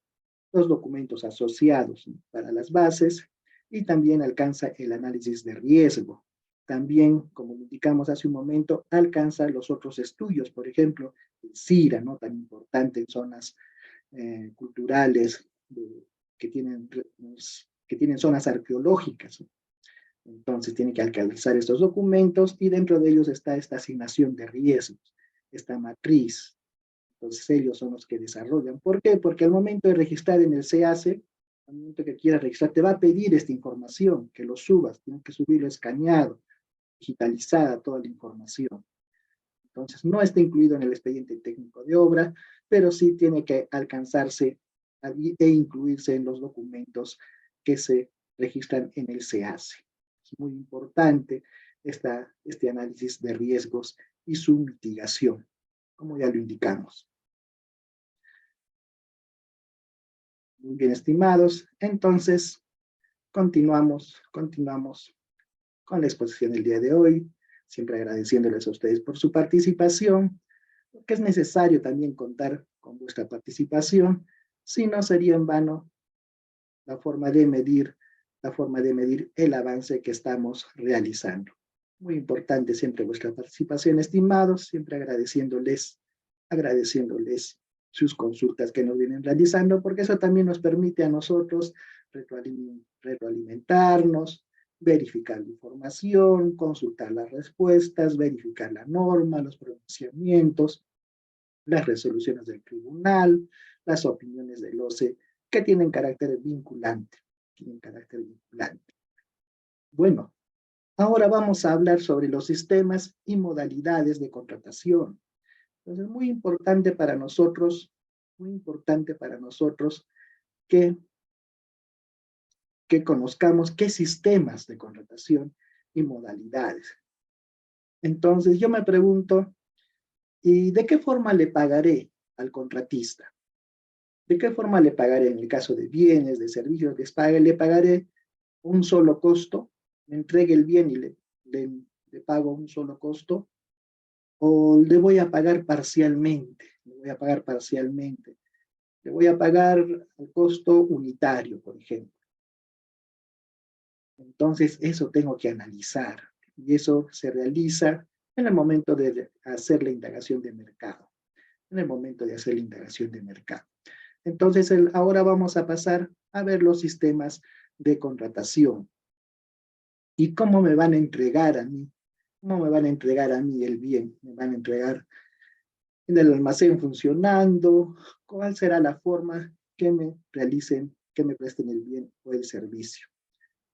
los documentos asociados para las bases y también alcanza el análisis de riesgo. También, como indicamos hace un momento, alcanza los otros estudios, por ejemplo, el CIRA, ¿no? Tan importante en zonas culturales que tienen zonas arqueológicas. Entonces tiene que alcanzar estos documentos y dentro de ellos está esta asignación de riesgos, esta matriz. Entonces ellos son los que desarrollan. ¿Por qué? Porque al momento de registrar en el CACE, al momento que quieras registrar, te va a pedir esta información, que lo subas, tienes que subirlo escaneado, digitalizada toda la información. Entonces no está incluido en el expediente técnico de obra, pero sí tiene que alcanzarse e incluirse en los documentos que se registran en el CACE. Es muy importante este análisis de riesgos y su mitigación, como ya lo indicamos. Muy bien, estimados. Entonces, continuamos con la exposición del día de hoy, siempre agradeciéndoles a ustedes por su participación, porque es necesario también contar con vuestra participación, si no sería en vano la forma de medir el avance que estamos realizando. Muy importante siempre vuestra participación, estimados, siempre agradeciéndoles sus consultas que nos vienen realizando, porque eso también nos permite a nosotros retroalimentarnos, verificar la información, consultar las respuestas, verificar la norma, los pronunciamientos, las resoluciones del tribunal, las opiniones del OCE, que tienen carácter vinculante. Bueno, ahora vamos a hablar sobre los sistemas y modalidades de contratación. Entonces, muy importante para nosotros que conozcamos qué sistemas de contratación y modalidades. Entonces, yo me pregunto, ¿y de qué forma le pagaré al contratista? ¿De qué forma le pagaré en el caso de bienes, de servicios? ¿Le pagaré un solo costo? ¿Me entregue el bien y le pago un solo costo? ¿O le voy a pagar parcialmente? Le voy a pagar el costo unitario, por ejemplo. Entonces, eso tengo que analizar. Y eso se realiza en el momento de hacer la indagación de mercado. Entonces, ahora vamos a pasar a ver los sistemas de contratación. ¿Y cómo me van a entregar a mí? ¿Cómo me van a entregar a mí el bien? ¿Me van a entregar en el almacén funcionando? ¿Cuál será la forma que me presten el bien o el servicio?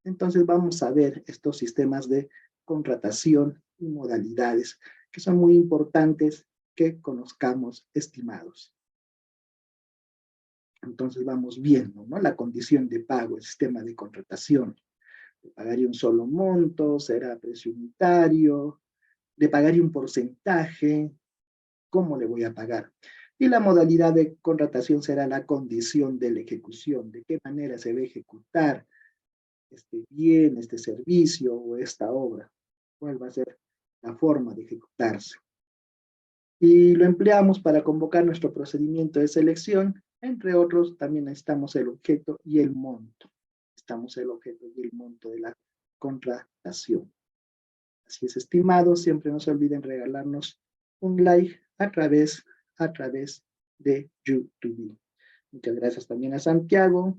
Entonces vamos a ver estos sistemas de contratación y modalidades que son muy importantes que conozcamos, estimados. Entonces vamos viendo, ¿no? La condición de pago, el sistema de contratación. ¿Le pagaría un solo monto? ¿Será a precio unitario? ¿Le pagaría un porcentaje? ¿Cómo le voy a pagar? Y la modalidad de contratación será la condición de la ejecución. ¿De qué manera se va a ejecutar este bien, este servicio o esta obra? ¿Cuál va a ser la forma de ejecutarse? Y lo empleamos para convocar nuestro procedimiento de selección. Entre otros, también necesitamos el objeto y el monto. Necesitamos el objeto y el monto de la contratación. Así es, estimados, siempre no se olviden regalarnos un like a través de YouTube. Muchas gracias también a Santiago,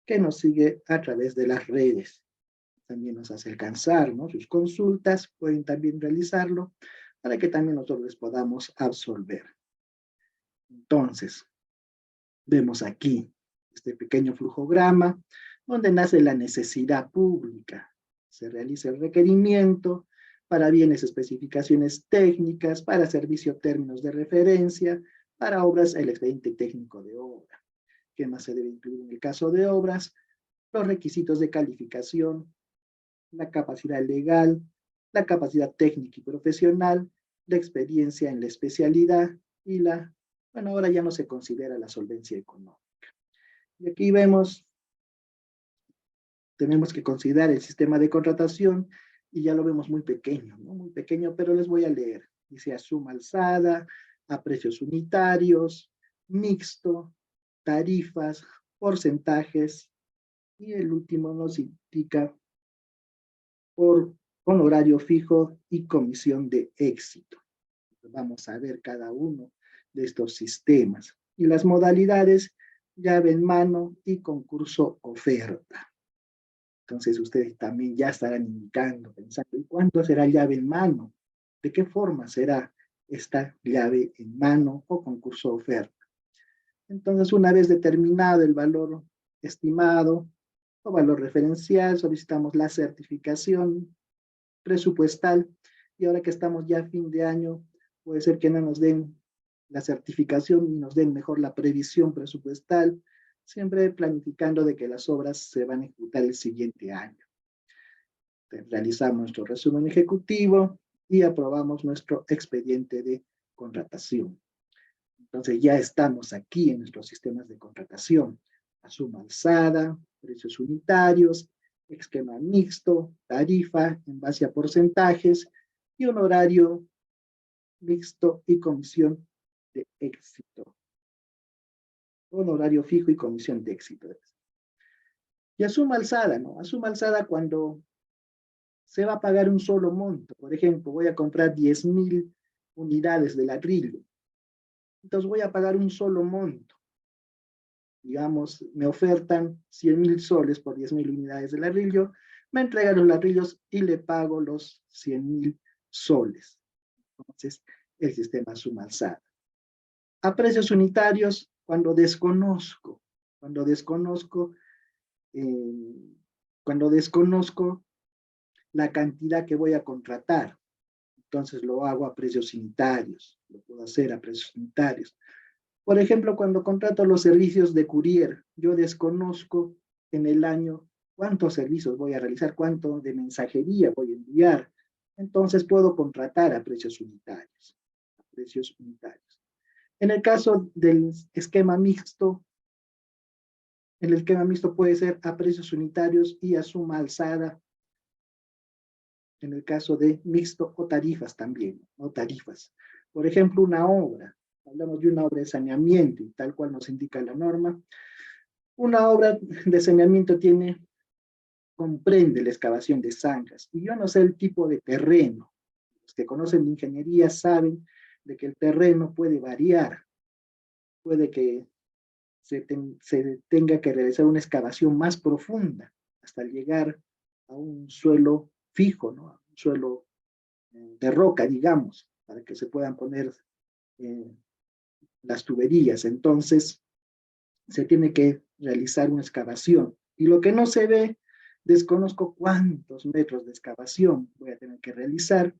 que nos sigue a través de las redes. También nos hace alcanzar, ¿no?, sus consultas, pueden también realizarlo para que también nosotros les podamos absolver. Entonces, vemos aquí este pequeño flujograma donde nace la necesidad pública. Se realiza el requerimiento para bienes, especificaciones técnicas, para servicio, términos de referencia, para obras, el expediente técnico de obra. ¿Qué más se debe incluir en el caso de obras? Los requisitos de calificación, la capacidad legal, la capacidad técnica y profesional, la experiencia en la especialidad y bueno, ahora ya no se considera la solvencia económica. Y aquí vemos, tenemos que considerar el sistema de contratación y ya lo vemos muy pequeño, ¿no? Muy pequeño, pero les voy a leer. Dice: a suma alzada, a precios unitarios, mixto, tarifas, porcentajes, y el último nos indica por honorario fijo y comisión de éxito. Vamos a ver cada uno de estos sistemas. Y las modalidades: llave en mano y concurso oferta. Entonces ustedes también ya estarán indicando, pensando, ¿y cuánto será llave en mano? ¿De qué forma será esta llave en mano o concurso oferta? Entonces, una vez determinado el valor estimado o valor referencial, solicitamos la certificación presupuestal, y ahora que estamos ya a fin de año, puede ser que no nos den la certificación y nos den mejor la previsión presupuestal, siempre planificando de que las obras se van a ejecutar el siguiente año. Realizamos nuestro resumen ejecutivo y aprobamos nuestro expediente de contratación. Entonces ya estamos aquí en nuestros sistemas de contratación: a suma alzada, precios unitarios, esquema mixto, tarifa en base a porcentajes y honorario mixto y comisión de éxito. Honorario fijo y comisión de éxito. Y a suma alzada, ¿no? A suma alzada cuando se va a pagar un solo monto. Por ejemplo, voy a comprar 10.000 unidades de ladrillo. Entonces voy a pagar un solo monto. Digamos, me ofertan 100.000 soles por 10.000 unidades de ladrillo, me entregan los ladrillos y le pago los 100.000 soles. Entonces, el sistema suma alzada. A precios unitarios, cuando desconozco la cantidad que voy a contratar, entonces lo hago a precios unitarios, lo puedo hacer a precios unitarios. Por ejemplo, cuando contrato los servicios de courier, yo desconozco en el año cuántos servicios voy a realizar, cuánto de mensajería voy a enviar. Entonces puedo contratar a precios unitarios. En el caso del esquema mixto, puede ser a precios unitarios y a suma alzada. En el caso de mixto, o tarifas también, o tarifas. Por ejemplo, una obra. Hablamos de una obra de saneamiento, y tal cual nos indica la norma. Una obra de saneamiento comprende la excavación de zanjas, y yo no sé el tipo de terreno. Los que conocen de ingeniería saben de que el terreno puede variar. Puede que se tenga que realizar una excavación más profunda hasta llegar a un suelo fijo, ¿no? Un suelo de roca, digamos, para que se puedan poner las tuberías. Entonces, se tiene que realizar una excavación. Y lo que no se ve, desconozco cuántos metros de excavación voy a tener que realizar.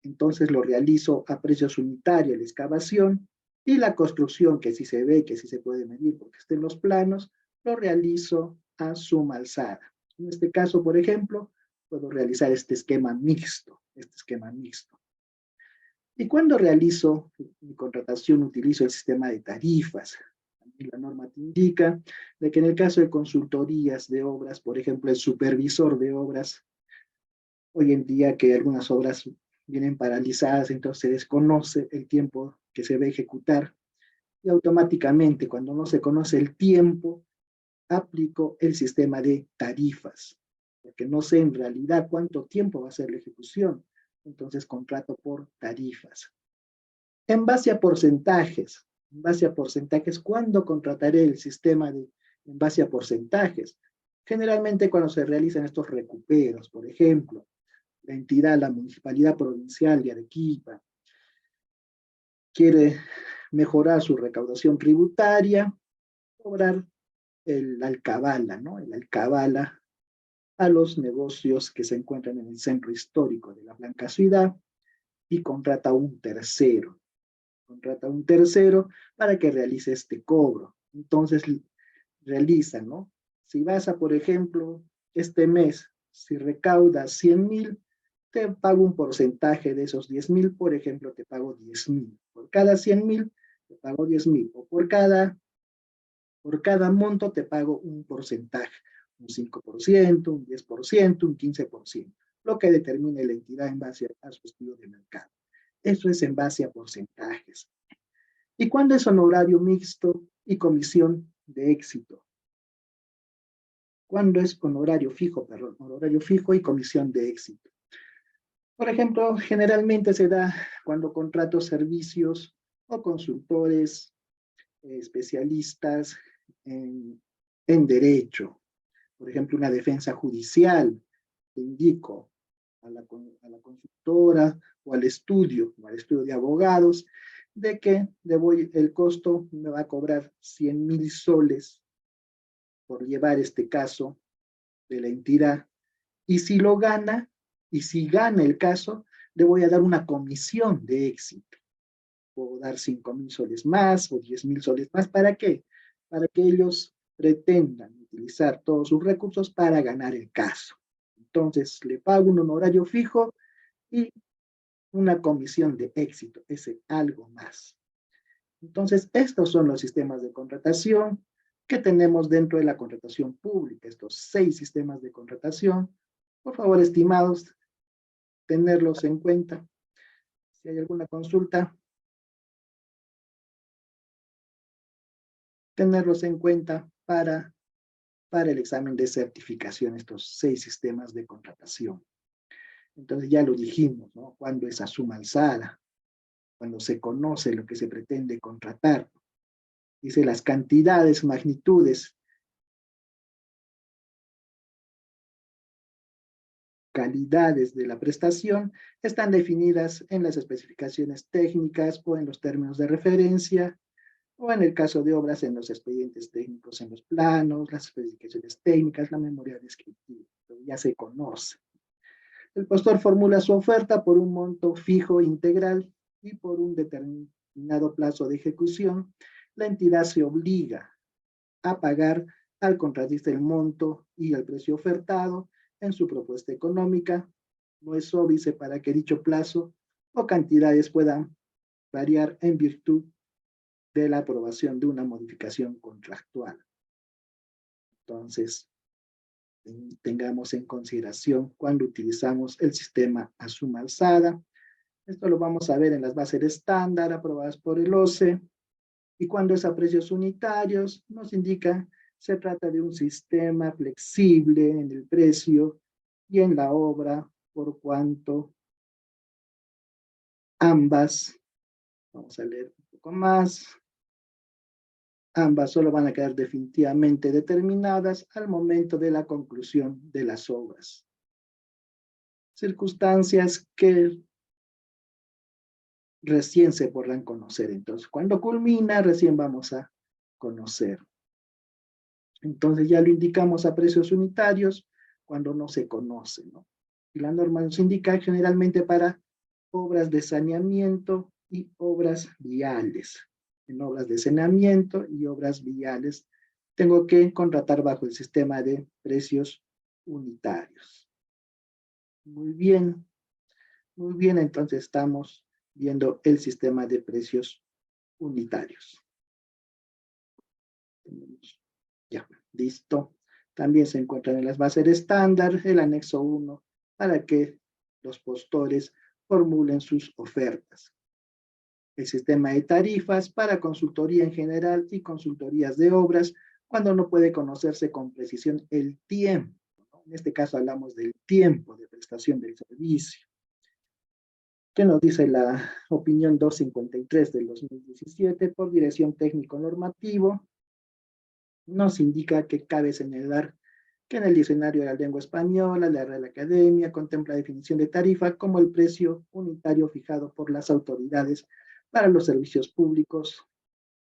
Entonces lo realizo a precios unitarios, la excavación, y la construcción, que sí se ve, que sí se puede medir porque está en los planos, lo realizo a suma alzada. En este caso, por ejemplo, puedo realizar este esquema mixto. Y cuando realizo mi contratación, utilizo el sistema de tarifas. La norma te indica de que en el caso de consultorías de obras, por ejemplo, el supervisor de obras, hoy en día que algunas obras vienen paralizadas, entonces se desconoce el tiempo que se va a ejecutar, y automáticamente cuando no se conoce el tiempo, aplico el sistema de tarifas, porque no sé en realidad cuánto tiempo va a ser la ejecución, entonces contrato por tarifas. En base a porcentajes, ¿cuándo contrataré el sistema en base a porcentajes? Generalmente cuando se realizan estos recuperos, por ejemplo, la entidad, la Municipalidad Provincial de Arequipa, quiere mejorar su recaudación tributaria, cobrar el alcabala, ¿no? El alcabala a los negocios que se encuentran en el centro histórico de la Blanca Ciudad y contrata un tercero. Contrata un tercero para que realice este cobro. Entonces realizan, ¿no? Si vas a, por ejemplo, este mes, si recaudas 100,000, te pago un porcentaje de esos 10,000, por ejemplo, te pago 10,000. Por cada 100,000, te pago 10,000. O por cada monto te pago un porcentaje, un 5%, un 10%, un 15%, lo que determine la entidad en base a su estudio de mercado. Eso es en base a porcentajes. ¿Y cuándo es honorario mixto y comisión de éxito? ¿Cuándo es honorario fijo, perdón? Honorario fijo y comisión de éxito. Por ejemplo, generalmente se da cuando contrato servicios o consultores, especialistas en derecho. Por ejemplo, una defensa judicial, te indico a la consultora o al estudio de abogados, de que el costo me va a cobrar 100,000 soles por llevar este caso de la entidad. Y si lo gana, y si gana el caso, le voy a dar una comisión de éxito. Puedo dar 5,000 soles más o 10,000 soles más. ¿Para qué? Para que ellos pretendan utilizar todos sus recursos para ganar el caso. Entonces, le pago un honorario fijo y una comisión de éxito, ese algo más. Entonces, estos son los sistemas de contratación que tenemos dentro de la contratación pública, estos 6 sistemas de contratación. Por favor, estimados, tenerlos en cuenta. Si hay alguna consulta, tenerlos en cuenta para el examen de certificación, estos 6 sistemas de contratación. Entonces ya lo dijimos, ¿no? Cuando es a suma alzada, cuando se conoce lo que se pretende contratar. Dice las cantidades, magnitudes, calidades de la prestación están definidas en las especificaciones técnicas o en los términos de referencia, o en el caso de obras en los expedientes técnicos, en los planos, las especificaciones técnicas, la memoria descriptiva, ya se conoce. El postor formula su oferta por un monto fijo integral y por un determinado plazo de ejecución. La entidad se obliga a pagar al contratista el monto y el precio ofertado en su propuesta económica. No es óbice para que dicho plazo o cantidades puedan variar en virtud de la aprobación de una modificación contractual. Entonces, tengamos en consideración cuando utilizamos el sistema a suma alzada. Esto lo vamos a ver en las bases estándar aprobadas por el OCE. Y cuando es a precios unitarios, nos indica se trata de un sistema flexible en el precio y en la obra, por cuanto ambas, vamos a leer un poco más, ambas solo van a quedar definitivamente determinadas al momento de la conclusión de las obras. Circunstancias que recién se podrán conocer. Entonces, cuando culmina, recién vamos a conocer. Entonces, ya lo indicamos a precios unitarios cuando no se conoce, ¿no? Y la norma nos indica generalmente para obras de saneamiento y obras viales. En obras de saneamiento y obras viales tengo que contratar bajo el sistema de precios unitarios. Muy bien, entonces estamos viendo el sistema de precios unitarios. Ya, listo. También se encuentran en las bases estándar el anexo 1 para que los postores formulen sus ofertas. El sistema de tarifas para consultoría en general y consultorías de obras, cuando no puede conocerse con precisión el tiempo, ¿no? En este caso hablamos del tiempo de prestación del servicio. ¿Qué nos dice la opinión 253 del 2017 por Dirección Técnico Normativo? Nos indica que cabe señalar que en el diccionario de la lengua española, la Real Academia contempla la definición de tarifa como el precio unitario fijado por las autoridades para los servicios públicos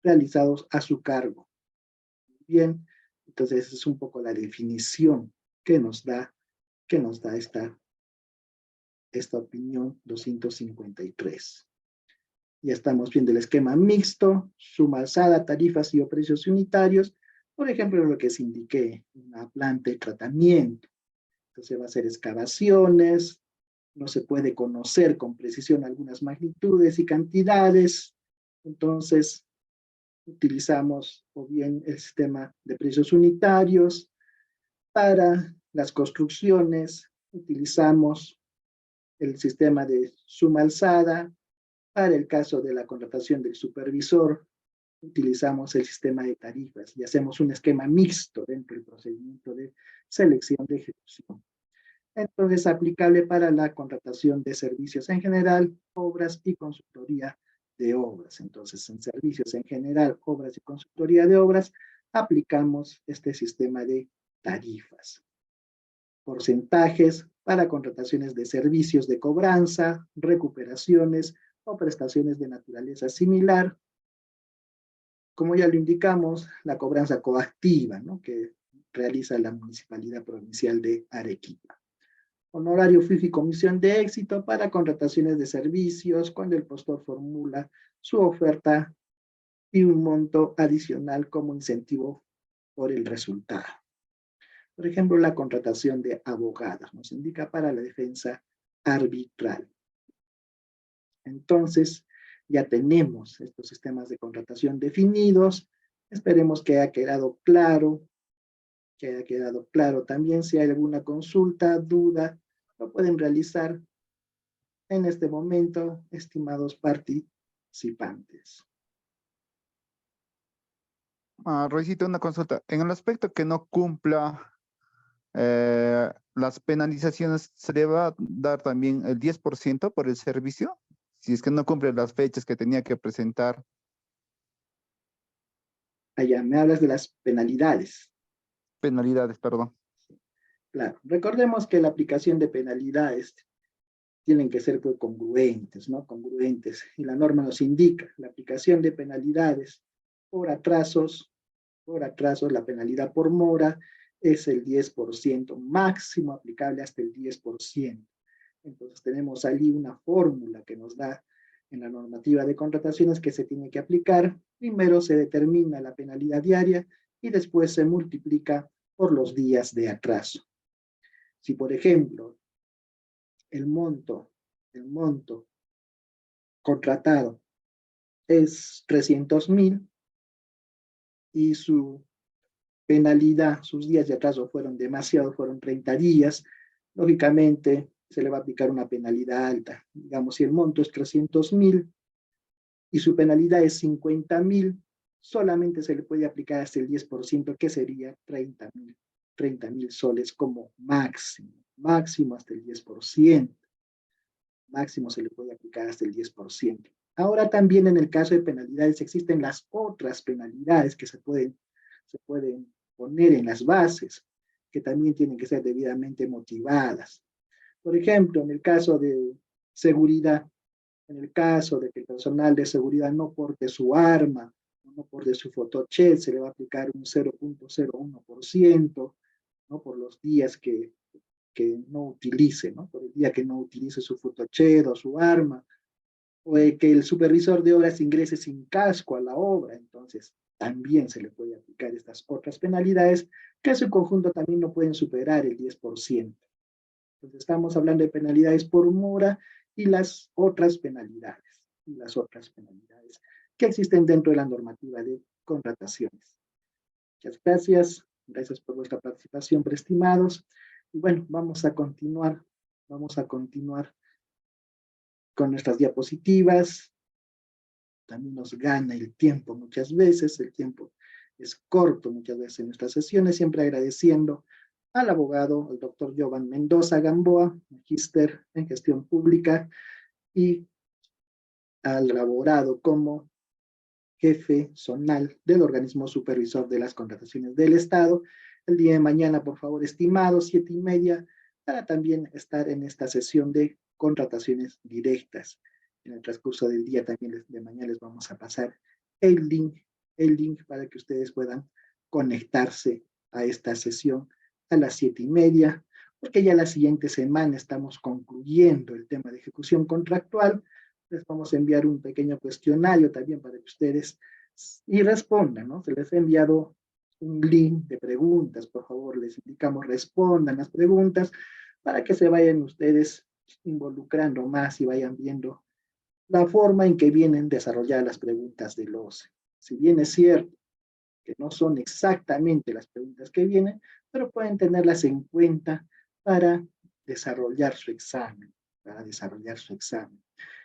realizados a su cargo. Bien, entonces es un poco la definición que nos da esta opinión 253. Ya estamos viendo el esquema mixto, suma alzada, tarifas y o precios unitarios. Por ejemplo, lo que se indique, una planta de tratamiento. Entonces va a ser excavaciones, no se puede conocer con precisión algunas magnitudes y cantidades. Entonces, utilizamos o bien el sistema de precios unitarios. Para las construcciones, utilizamos el sistema de suma alzada. Para el caso de la contratación del supervisor, utilizamos el sistema de tarifas y hacemos un esquema mixto dentro del procedimiento de selección de ejecución. Entonces, aplicable para la contratación de servicios en general, obras y consultoría de obras. Entonces, en servicios en general, obras y consultoría de obras, aplicamos este sistema de tarifas. Porcentajes para contrataciones de servicios de cobranza, recuperaciones o prestaciones de naturaleza similar. Como ya lo indicamos, la cobranza coactiva, ¿no?, que realiza la Municipalidad Provincial de Arequipa. Honorario fijo y comisión de éxito para contrataciones de servicios cuando el postor formula su oferta y un monto adicional como incentivo por el resultado. Por ejemplo, la contratación de abogados nos indica para la defensa arbitral. Entonces, ya tenemos estos sistemas de contratación definidos. Esperemos que haya quedado claro. También si hay alguna consulta, duda, lo pueden realizar en este momento, estimados participantes. Roycito, una consulta. En el aspecto que no cumpla las penalizaciones, ¿se le va a dar también el 10% por el servicio? Si es que no cumple las fechas que tenía que presentar. Allá, me hablas de las penalidades. Penalidades, perdón. Claro, recordemos que la aplicación de penalidades tienen que ser pues, congruentes, ¿no? Congruentes. Y la norma nos indica la aplicación de penalidades por atrasos, la penalidad por mora es el 10%, máximo aplicable hasta el 10%. Entonces tenemos allí una fórmula que nos da en la normativa de contrataciones que se tiene que aplicar. Primero se determina la penalidad diaria y después se multiplica por los días de atraso. Si, por ejemplo, el monto contratado es 300.000 y su penalidad, sus días de atraso fueron 30 días, lógicamente se le va a aplicar una penalidad alta. Digamos, si el monto es 300.000 y su penalidad es 50.000, solamente se le puede aplicar hasta el 10%, que sería 30.000 soles como máximo hasta el 10%. Máximo se le puede aplicar hasta el 10%. Ahora también en el caso de penalidades existen las otras penalidades que se pueden poner en las bases, que también tienen que ser debidamente motivadas. Por ejemplo, en el caso de seguridad, en el caso de que el personal de seguridad no porte su arma, no porte su photochet, se le va a aplicar un 0.01%, ¿no?, por los días que no utilice, ¿no? Por el día que no utilice su photochet o su arma, o que el supervisor de obras ingrese sin casco a la obra, entonces también se le puede aplicar estas otras penalidades que en su conjunto también no pueden superar el 10%. Entonces estamos hablando de penalidades por mora y las otras penalidades que existen dentro de la normativa de contrataciones. Muchas gracias por vuestra participación, preestimados. Y bueno, vamos a continuar con nuestras diapositivas. También nos gana el tiempo muchas veces, el tiempo es corto muchas veces en nuestras sesiones, siempre agradeciendo al abogado, el doctor Jovan Mendoza Gamboa, magíster en gestión pública, y al laborado como jefe zonal del organismo supervisor de las contrataciones del Estado. El día de mañana, por favor, estimados, 7:30, para también estar en esta sesión de contrataciones directas. En el transcurso del día también de mañana les vamos a pasar el link para que ustedes puedan conectarse a esta sesión a las 7:30, porque ya la siguiente semana estamos concluyendo el tema de ejecución contractual. Les vamos a enviar un pequeño cuestionario también para que ustedes y respondan, ¿no? Se les ha enviado un link de preguntas, por favor, les indicamos respondan las preguntas para que se vayan ustedes involucrando más y vayan viendo la forma en que vienen desarrolladas las preguntas del OCE. Si bien es cierto que no son exactamente las preguntas que vienen, pero pueden tenerlas en cuenta para desarrollar su examen,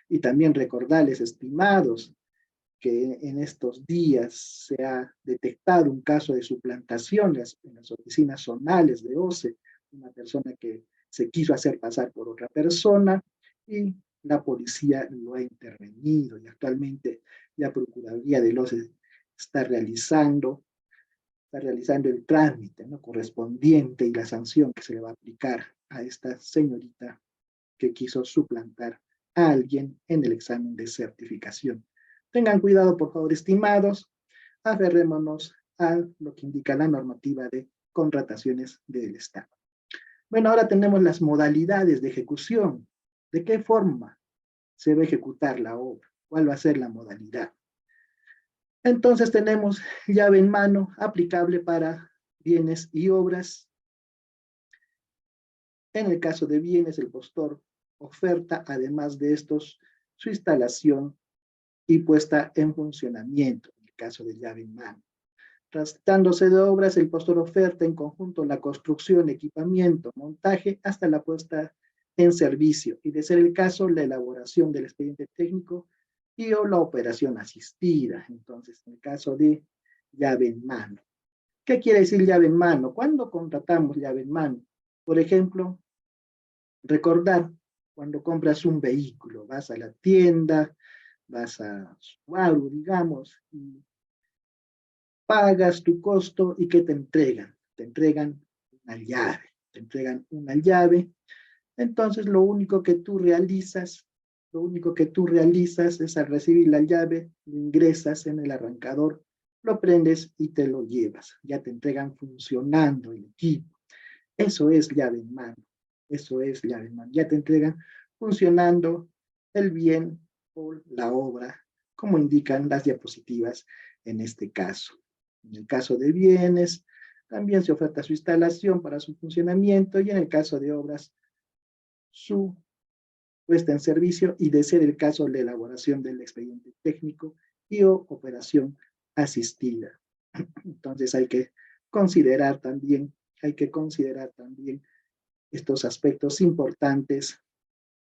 Y también recordarles, estimados, que en estos días se ha detectado un caso de suplantación en las oficinas zonales de OCE, una persona que se quiso hacer pasar por otra persona y la policía lo ha intervenido y actualmente la Procuraduría del OCE está realizando el trámite, ¿no?, correspondiente y la sanción que se le va a aplicar a esta señorita que quiso suplantar a alguien en el examen de certificación. Tengan cuidado, por favor, estimados, aferrémonos a lo que indica la normativa de contrataciones del Estado. Bueno, ahora tenemos las modalidades de ejecución. ¿De qué forma se va a ejecutar la obra? ¿Cuál va a ser la modalidad? Entonces tenemos llave en mano aplicable para bienes y obras. En el caso de bienes, el postor oferta, además de estos, su instalación y puesta en funcionamiento, en el caso de llave en mano. Tratándose de obras, el postor oferta en conjunto la construcción, equipamiento, montaje, hasta la puesta en servicio, y de ser el caso, la elaboración del expediente técnico y o la operación asistida. Entonces, en el caso de llave en mano. ¿Qué quiere decir llave en mano? ¿Cuándo contratamos llave en mano? Por ejemplo, recordar cuando compras un vehículo, vas a la tienda, vas a Subaru, digamos, y pagas tu costo y ¿qué te entregan? Te entregan una llave. Entonces lo único que tú realizas es al recibir la llave, lo ingresas en el arrancador, lo prendes y te lo llevas. Ya te entregan funcionando el equipo. Eso es llave en mano. Ya te entregan funcionando el bien o la obra, como indican las diapositivas en este caso. En el caso de bienes, también se oferta su instalación para su funcionamiento, y en el caso de obras, su puesta en servicio, y de ser el caso, la elaboración del expediente técnico y o operación asistida. Entonces hay que considerar también estos aspectos importantes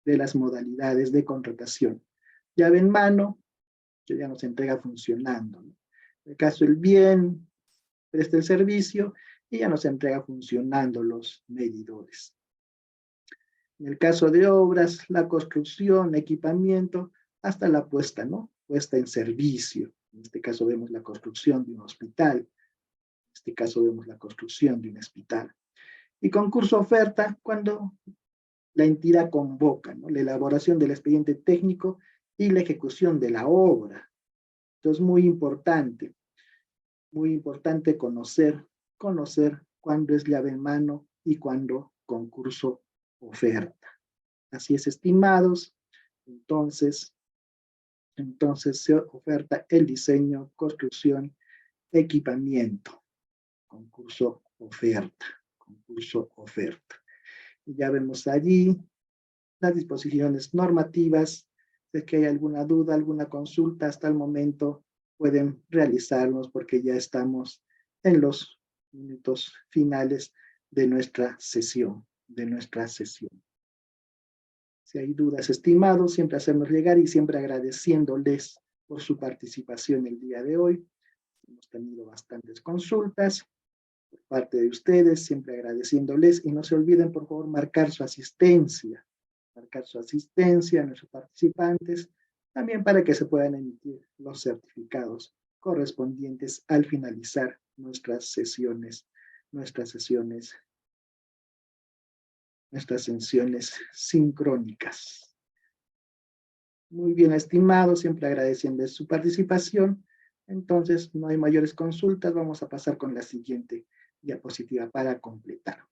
de las modalidades de contratación. Llave en mano, que ya nos entrega funcionando, ¿no? En el caso del bien, presta el servicio y ya nos entrega funcionando los medidores. En el caso de obras, la construcción, equipamiento, hasta la puesta, ¿no? Puesta en servicio. En este caso vemos la construcción de un hospital. En este caso vemos la construcción de un hospital. Y concurso oferta, cuando la entidad convoca, ¿no?, la elaboración del expediente técnico y la ejecución de la obra. Entonces, muy importante conocer cuándo es llave en mano y cuándo concurso oferta. Así es, estimados. Entonces se oferta el diseño, construcción, equipamiento, concurso oferta. Y ya vemos allí las disposiciones normativas. De que hay alguna duda, alguna consulta hasta el momento, pueden realizarnos, porque ya estamos en los minutos finales de nuestra sesión. Si hay dudas, estimados, siempre hacernos llegar y siempre agradeciéndoles por su participación el día de hoy. Hemos tenido bastantes consultas por parte de ustedes, siempre agradeciéndoles, y no se olviden, por favor, marcar su asistencia a nuestros participantes, también para que se puedan emitir los certificados correspondientes al finalizar nuestras sesiones sincrónicas. Muy bien, estimados, siempre agradeciendo su participación. Entonces, no hay mayores consultas, vamos a pasar con la siguiente diapositiva para completar.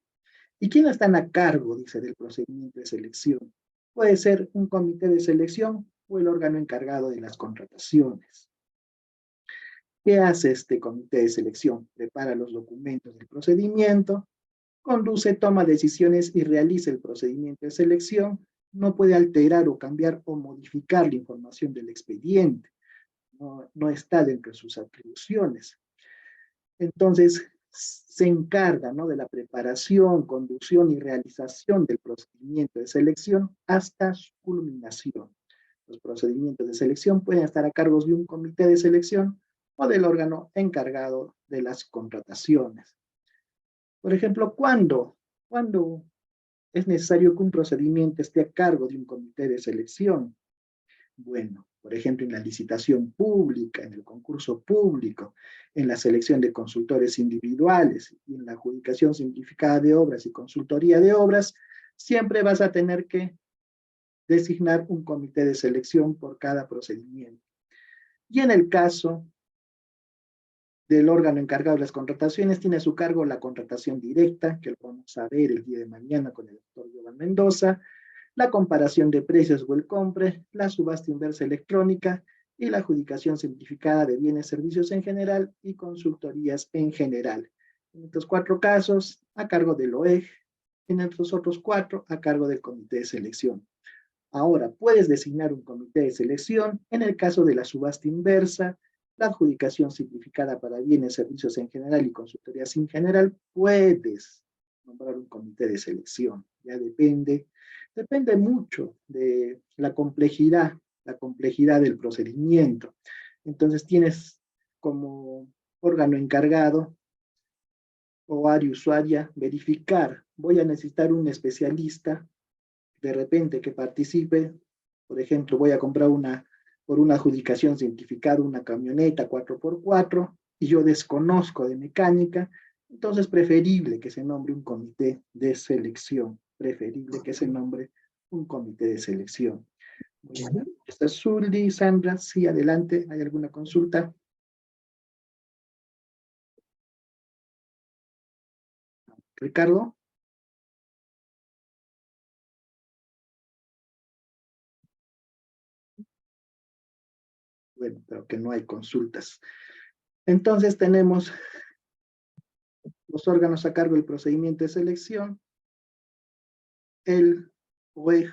¿Y quiénes están a cargo, dice, del procedimiento de selección? Puede ser un comité de selección o el órgano encargado de las contrataciones. ¿Qué hace este comité de selección? Prepara los documentos del procedimiento, conduce, toma decisiones y realiza el procedimiento de selección. No puede alterar o cambiar o modificar la información del expediente. No está dentro de sus atribuciones. Entonces, se encarga, ¿no?, de la preparación, conducción y realización del procedimiento de selección hasta su culminación. Los procedimientos de selección pueden estar a cargo de un comité de selección o del órgano encargado de las contrataciones. Por ejemplo, ¿cuándo es necesario que un procedimiento esté a cargo de un comité de selección? Bueno, por ejemplo, en la licitación pública, en el concurso público, en la selección de consultores individuales y en la adjudicación simplificada de obras y consultoría de obras, siempre vas a tener que designar un comité de selección por cada procedimiento. Y en el caso del órgano encargado de las contrataciones, tiene a su cargo la contratación directa, que lo vamos a ver el día de mañana con el doctor Giovanni Mendoza, la comparación de precios o el compre, la subasta inversa electrónica y la adjudicación simplificada de bienes, servicios en general y consultorías en general. En estos 4 casos, a cargo del OEG, en estos otros 4, a cargo del comité de selección. Ahora, puedes designar un comité de selección en el caso de la subasta inversa, la adjudicación simplificada para bienes, servicios en general y consultorías en general. Puedes nombrar un comité de selección. Ya depende mucho de la complejidad del procedimiento. Entonces tienes como órgano encargado o área usuaria verificar, voy a necesitar un especialista de repente que participe. Por ejemplo, voy a comprar por una adjudicación simplificada una camioneta 4x4 y yo desconozco de mecánica. Entonces preferible que se nombre un comité de selección, Bueno, está Zully, Sandra, sí, adelante, ¿hay alguna consulta? Ricardo. Bueno, pero que no hay consultas. Entonces tenemos los órganos a cargo del procedimiento de selección, el OEG,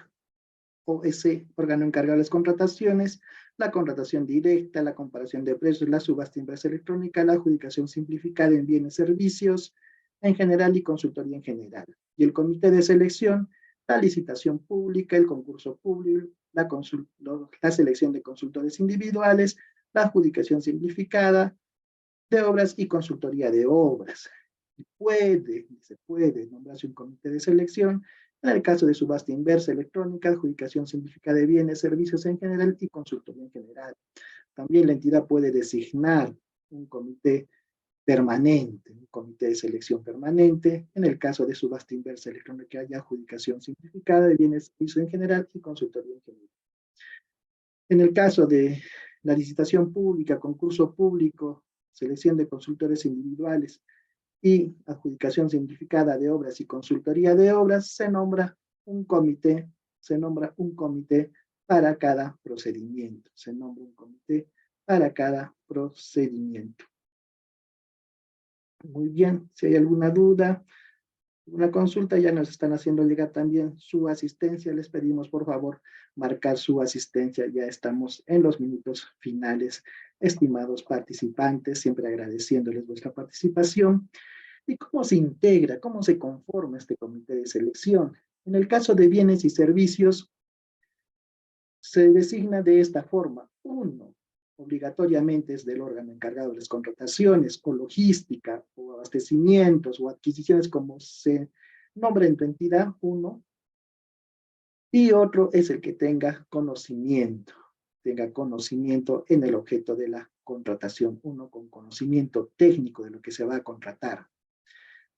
OEC, órgano encargado de las contrataciones, la contratación directa, la comparación de precios, la subasta inversa electrónica, la adjudicación simplificada en bienes y servicios en general y consultoría en general. Y el comité de selección, la licitación pública, el concurso público, la selección de consultores individuales, la adjudicación simplificada de obras y consultoría de obras. Se puede nombrarse un comité de selección en el caso de subasta inversa electrónica, adjudicación simplificada de bienes, servicios en general y consultoría en general. También la entidad puede designar un comité permanente, un comité de selección permanente, en el caso de subasta inversa electrónica y adjudicación simplificada de bienes, servicios en general y consultoría en general. En el caso de la licitación pública, concurso público, selección de consultores individuales y adjudicación simplificada de obras y consultoría de obras, se nombra un comité para cada procedimiento. Muy bien, si hay alguna duda, una consulta, ya nos están haciendo llegar también su asistencia. Les pedimos por favor marcar su asistencia. Ya estamos en los minutos finales, estimados participantes, siempre agradeciéndoles vuestra participación. ¿Y cómo se integra, cómo se conforma este comité de selección? En el caso de bienes y servicios, se designa de esta forma. Uno, obligatoriamente es del órgano encargado de las contrataciones, o logística, o abastecimientos, o adquisiciones, como se nombra en tu entidad, uno. Y otro es el que tenga conocimiento en el objeto de la contratación, uno con conocimiento técnico de lo que se va a contratar.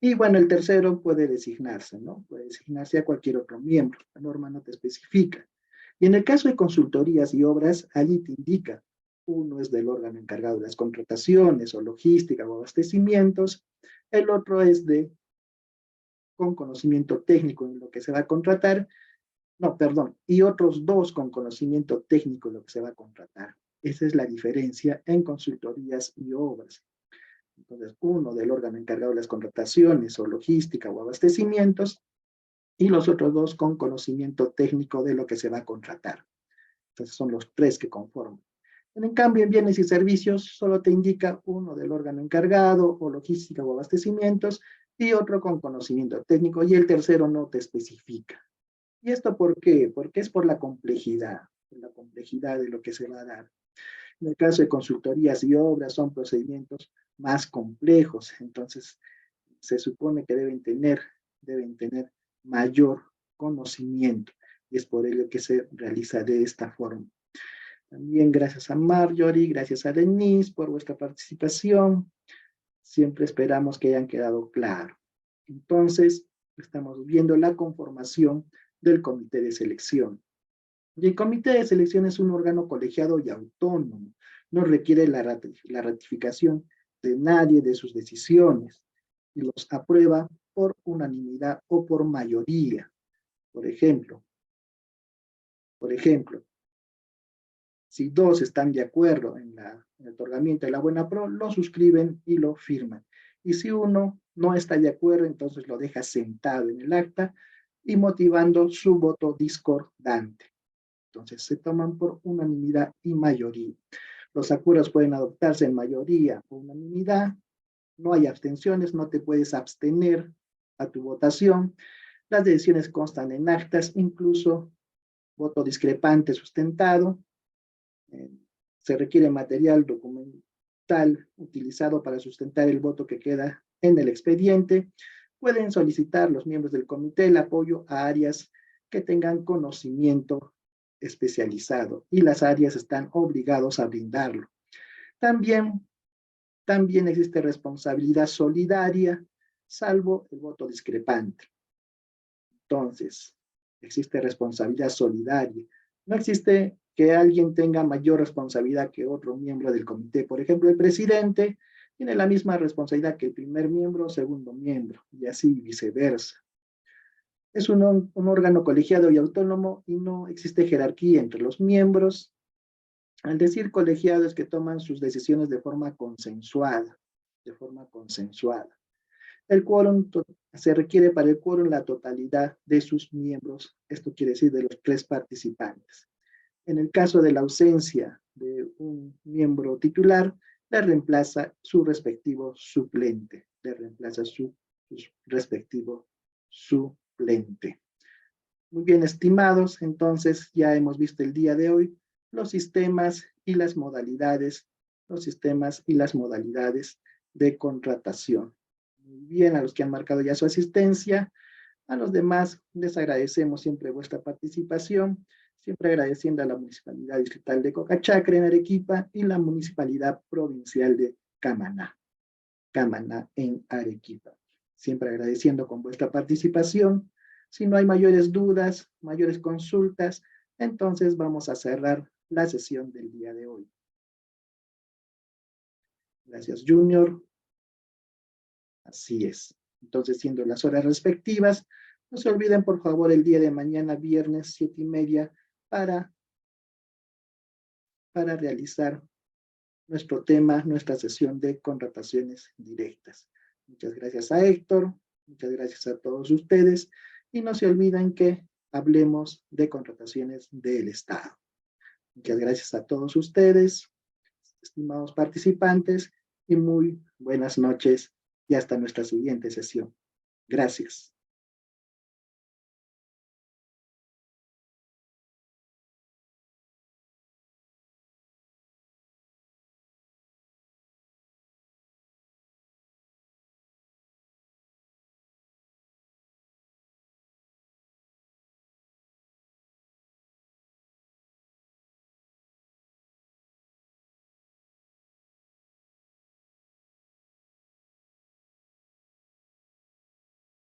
Y bueno, el tercero puede designarse, ¿no? Puede designarse a cualquier otro miembro, la norma no te especifica. Y en el caso de consultorías y obras, allí te indica, uno es del órgano encargado de las contrataciones o logística o abastecimientos, el otro es con conocimiento técnico en lo que se va a contratar, no, perdón, y otros dos con conocimiento técnico en lo que se va a contratar. Esa es la diferencia en consultorías y obras. Entonces, uno del órgano encargado de las contrataciones o logística o abastecimientos, y los otros dos con conocimiento técnico de lo que se va a contratar. Entonces, son los tres que conforman. En cambio, en bienes y servicios, solo te indica uno del órgano encargado o logística o abastecimientos, y otro con conocimiento técnico, y el tercero no te especifica. ¿Y esto por qué? Porque es por la complejidad de lo que se va a dar. En el caso de consultorías y obras son procedimientos más complejos, entonces se supone que deben tener mayor conocimiento, y es por ello que se realiza de esta forma. También gracias a Marjorie, gracias a Denise por vuestra participación. Siempre esperamos que hayan quedado claro. Entonces, estamos viendo la conformación del comité de selección. Y el comité de selección es un órgano colegiado y autónomo. No requiere la ratificación de nadie de sus decisiones y los aprueba por unanimidad o por mayoría. Por ejemplo, si dos están de acuerdo en el otorgamiento de la buena pro, lo suscriben y lo firman. Y si uno no está de acuerdo, entonces lo deja sentado en el acta y motivando su voto discordante. Entonces se toman por unanimidad y mayoría. Los acuerdos pueden adoptarse en mayoría o unanimidad. No hay abstenciones, no te puedes abstener a tu votación. Las decisiones constan en actas, incluso voto discrepante sustentado. Se requiere material documental utilizado para sustentar el voto que queda en el expediente. Pueden solicitar los miembros del comité el apoyo a áreas que tengan conocimiento especializado, y las áreas están obligados a brindarlo. También existe responsabilidad solidaria, salvo el voto discrepante. Entonces, existe responsabilidad solidaria. No existe que alguien tenga mayor responsabilidad que otro miembro del comité. Por ejemplo, el presidente tiene la misma responsabilidad que el primer miembro o segundo miembro, y así viceversa. Es un órgano colegiado y autónomo y no existe jerarquía entre los miembros. Al decir colegiado es que toman sus decisiones de forma consensuada. El quórum se requiere para el quórum la totalidad de sus miembros. Esto quiere decir de los 3 participantes. En el caso de la ausencia de un miembro titular, le reemplaza su respectivo suplente. Muy bien, estimados, entonces ya hemos visto el día de hoy los sistemas y las modalidades de contratación. Muy bien, a los que han marcado ya su asistencia, a los demás les agradecemos siempre vuestra participación, siempre agradeciendo a la Municipalidad Distrital de Cocachacra en Arequipa y la Municipalidad Provincial de Camaná en Arequipa. Siempre agradeciendo con vuestra participación. Si no hay mayores dudas, mayores consultas, entonces vamos a cerrar la sesión del día de hoy. Gracias, Junior. Así es. Entonces, siendo las horas respectivas, no se olviden, por favor, el día de mañana, viernes, 7:30, para realizar nuestro tema, nuestra sesión de contrataciones directas. Muchas gracias a Héctor, muchas gracias a todos ustedes, y no se olviden que hablemos de contrataciones del Estado. Muchas gracias a todos ustedes, estimados participantes, y muy buenas noches, y hasta nuestra siguiente sesión. Gracias.